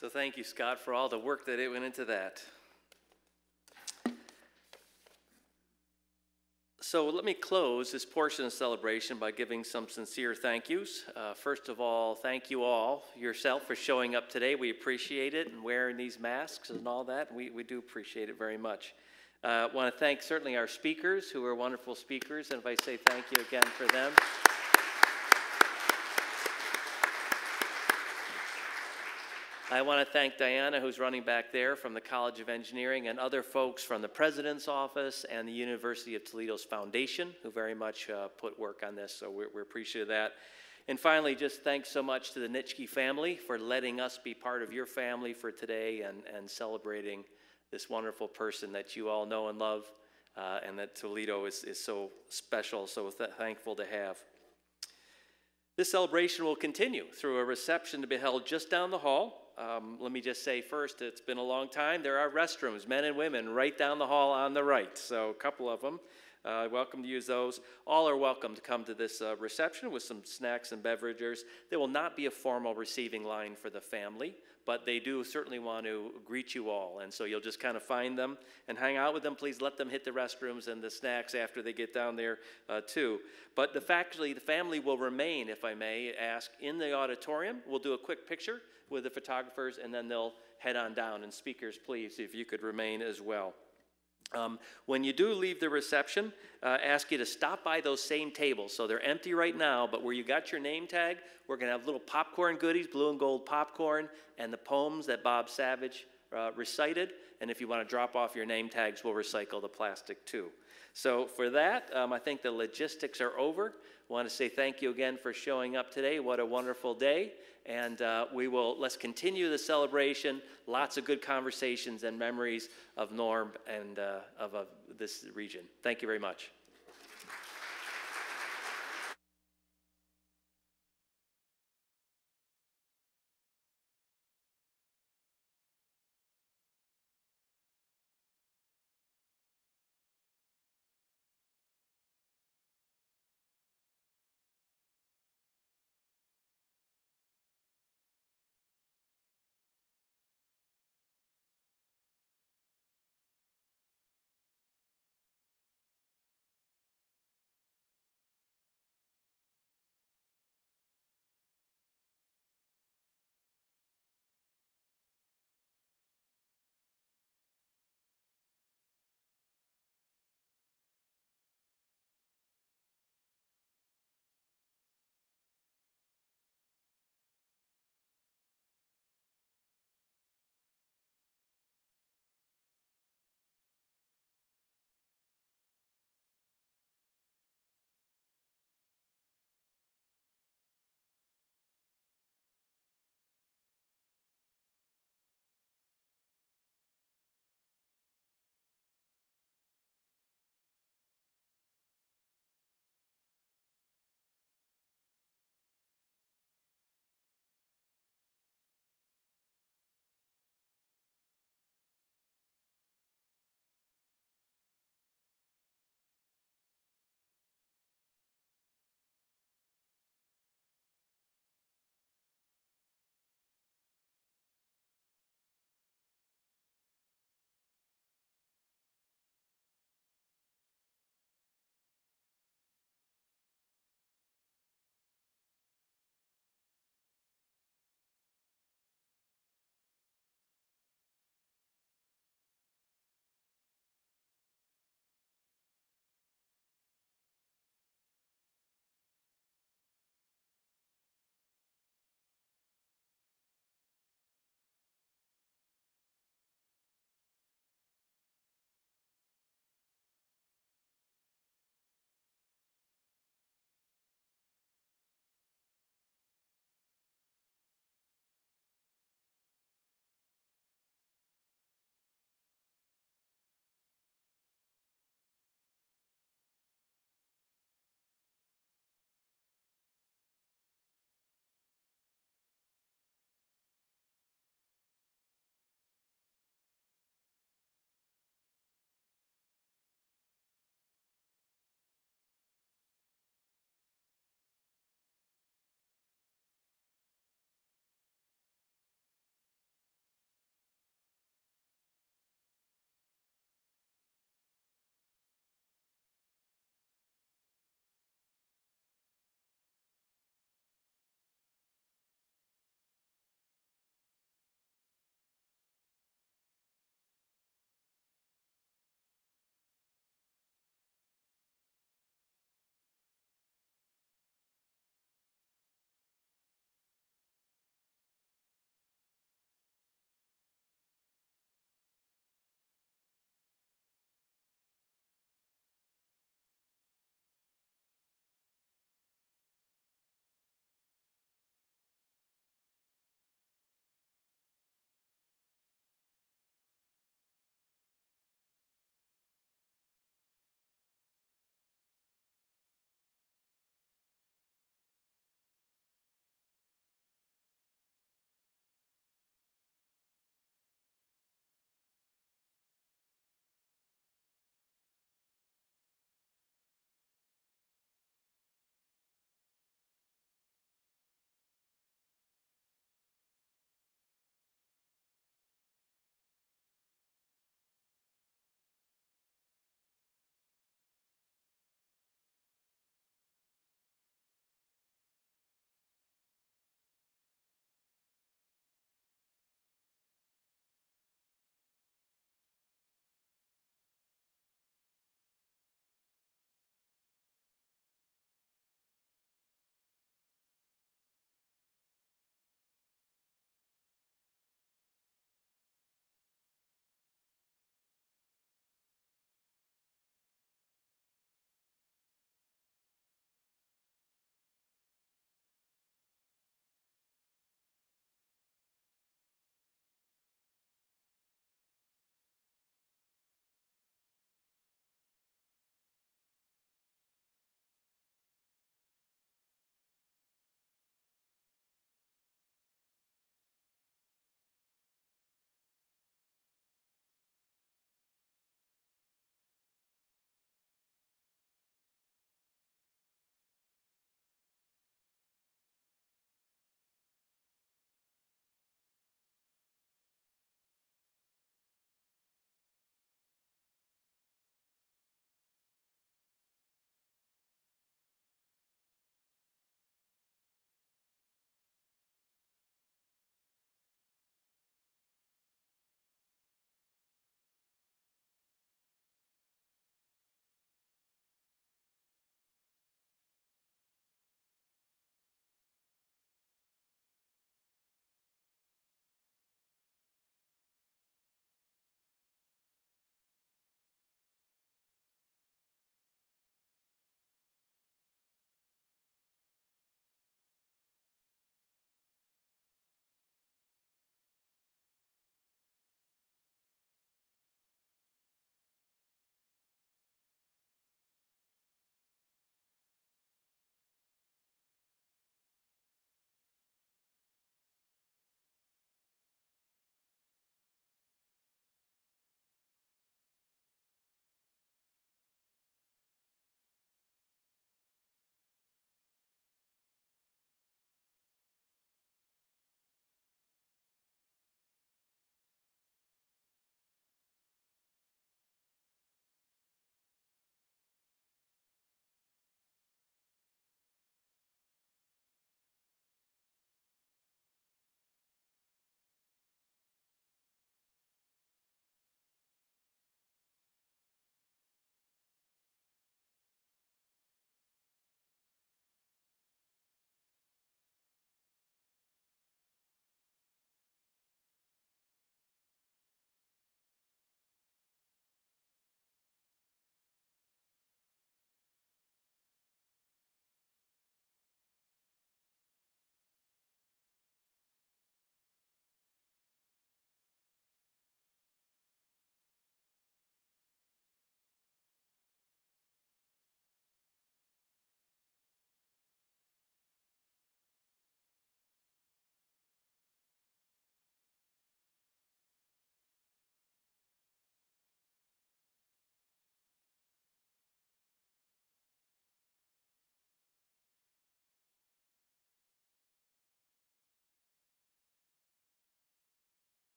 So thank you, Scott, for all the work that went into that. So let me close this portion of the celebration by giving some sincere thank yous. First of all, thank you all yourself for showing up today. We appreciate it, and wearing these masks and all that. We do appreciate it very much. I want to thank certainly our speakers, who are wonderful speakers, and if I say thank you again for them. I want to thank Diana, who's running back there from the College of Engineering, and other folks from the President's Office and the University of Toledo's Foundation, who very much put work on this, so we're appreciative of that. And finally, just thanks so much to the Nitschke family for letting us be part of your family for today and celebrating this wonderful person that you all know and love, and that Toledo is so special, so thankful to have. This celebration will continue through a reception to be held just down the hall. Let me just say first, it's been a long time. There are restrooms, men and women, right down the hall on the right. So a couple of them. Welcome to use those. All are welcome to come to this reception with some snacks and beverages. There will not be a formal receiving line for the family, but they do certainly want to greet you all. And so you'll just kind of find them and hang out with them. Please let them hit the restrooms and the snacks after they get down there too. But the family will remain, if I may ask, in the auditorium. We'll do a quick picture with the photographers, and then they'll head on down. And speakers, please, if you could remain as well. When you do leave the reception, ask you to stop by those same tables. So they're empty right now, but where you got your name tag, we're going to have little popcorn goodies, blue and gold popcorn, and the poems that Bob Savage recited. And if you want to drop off your name tags, we'll recycle the plastic too. So for that, I think the logistics are over. I want to say thank you again for showing up today. What a wonderful day. And let's continue the celebration. Lots of good conversations and memories of Norm and of this region. Thank you very much.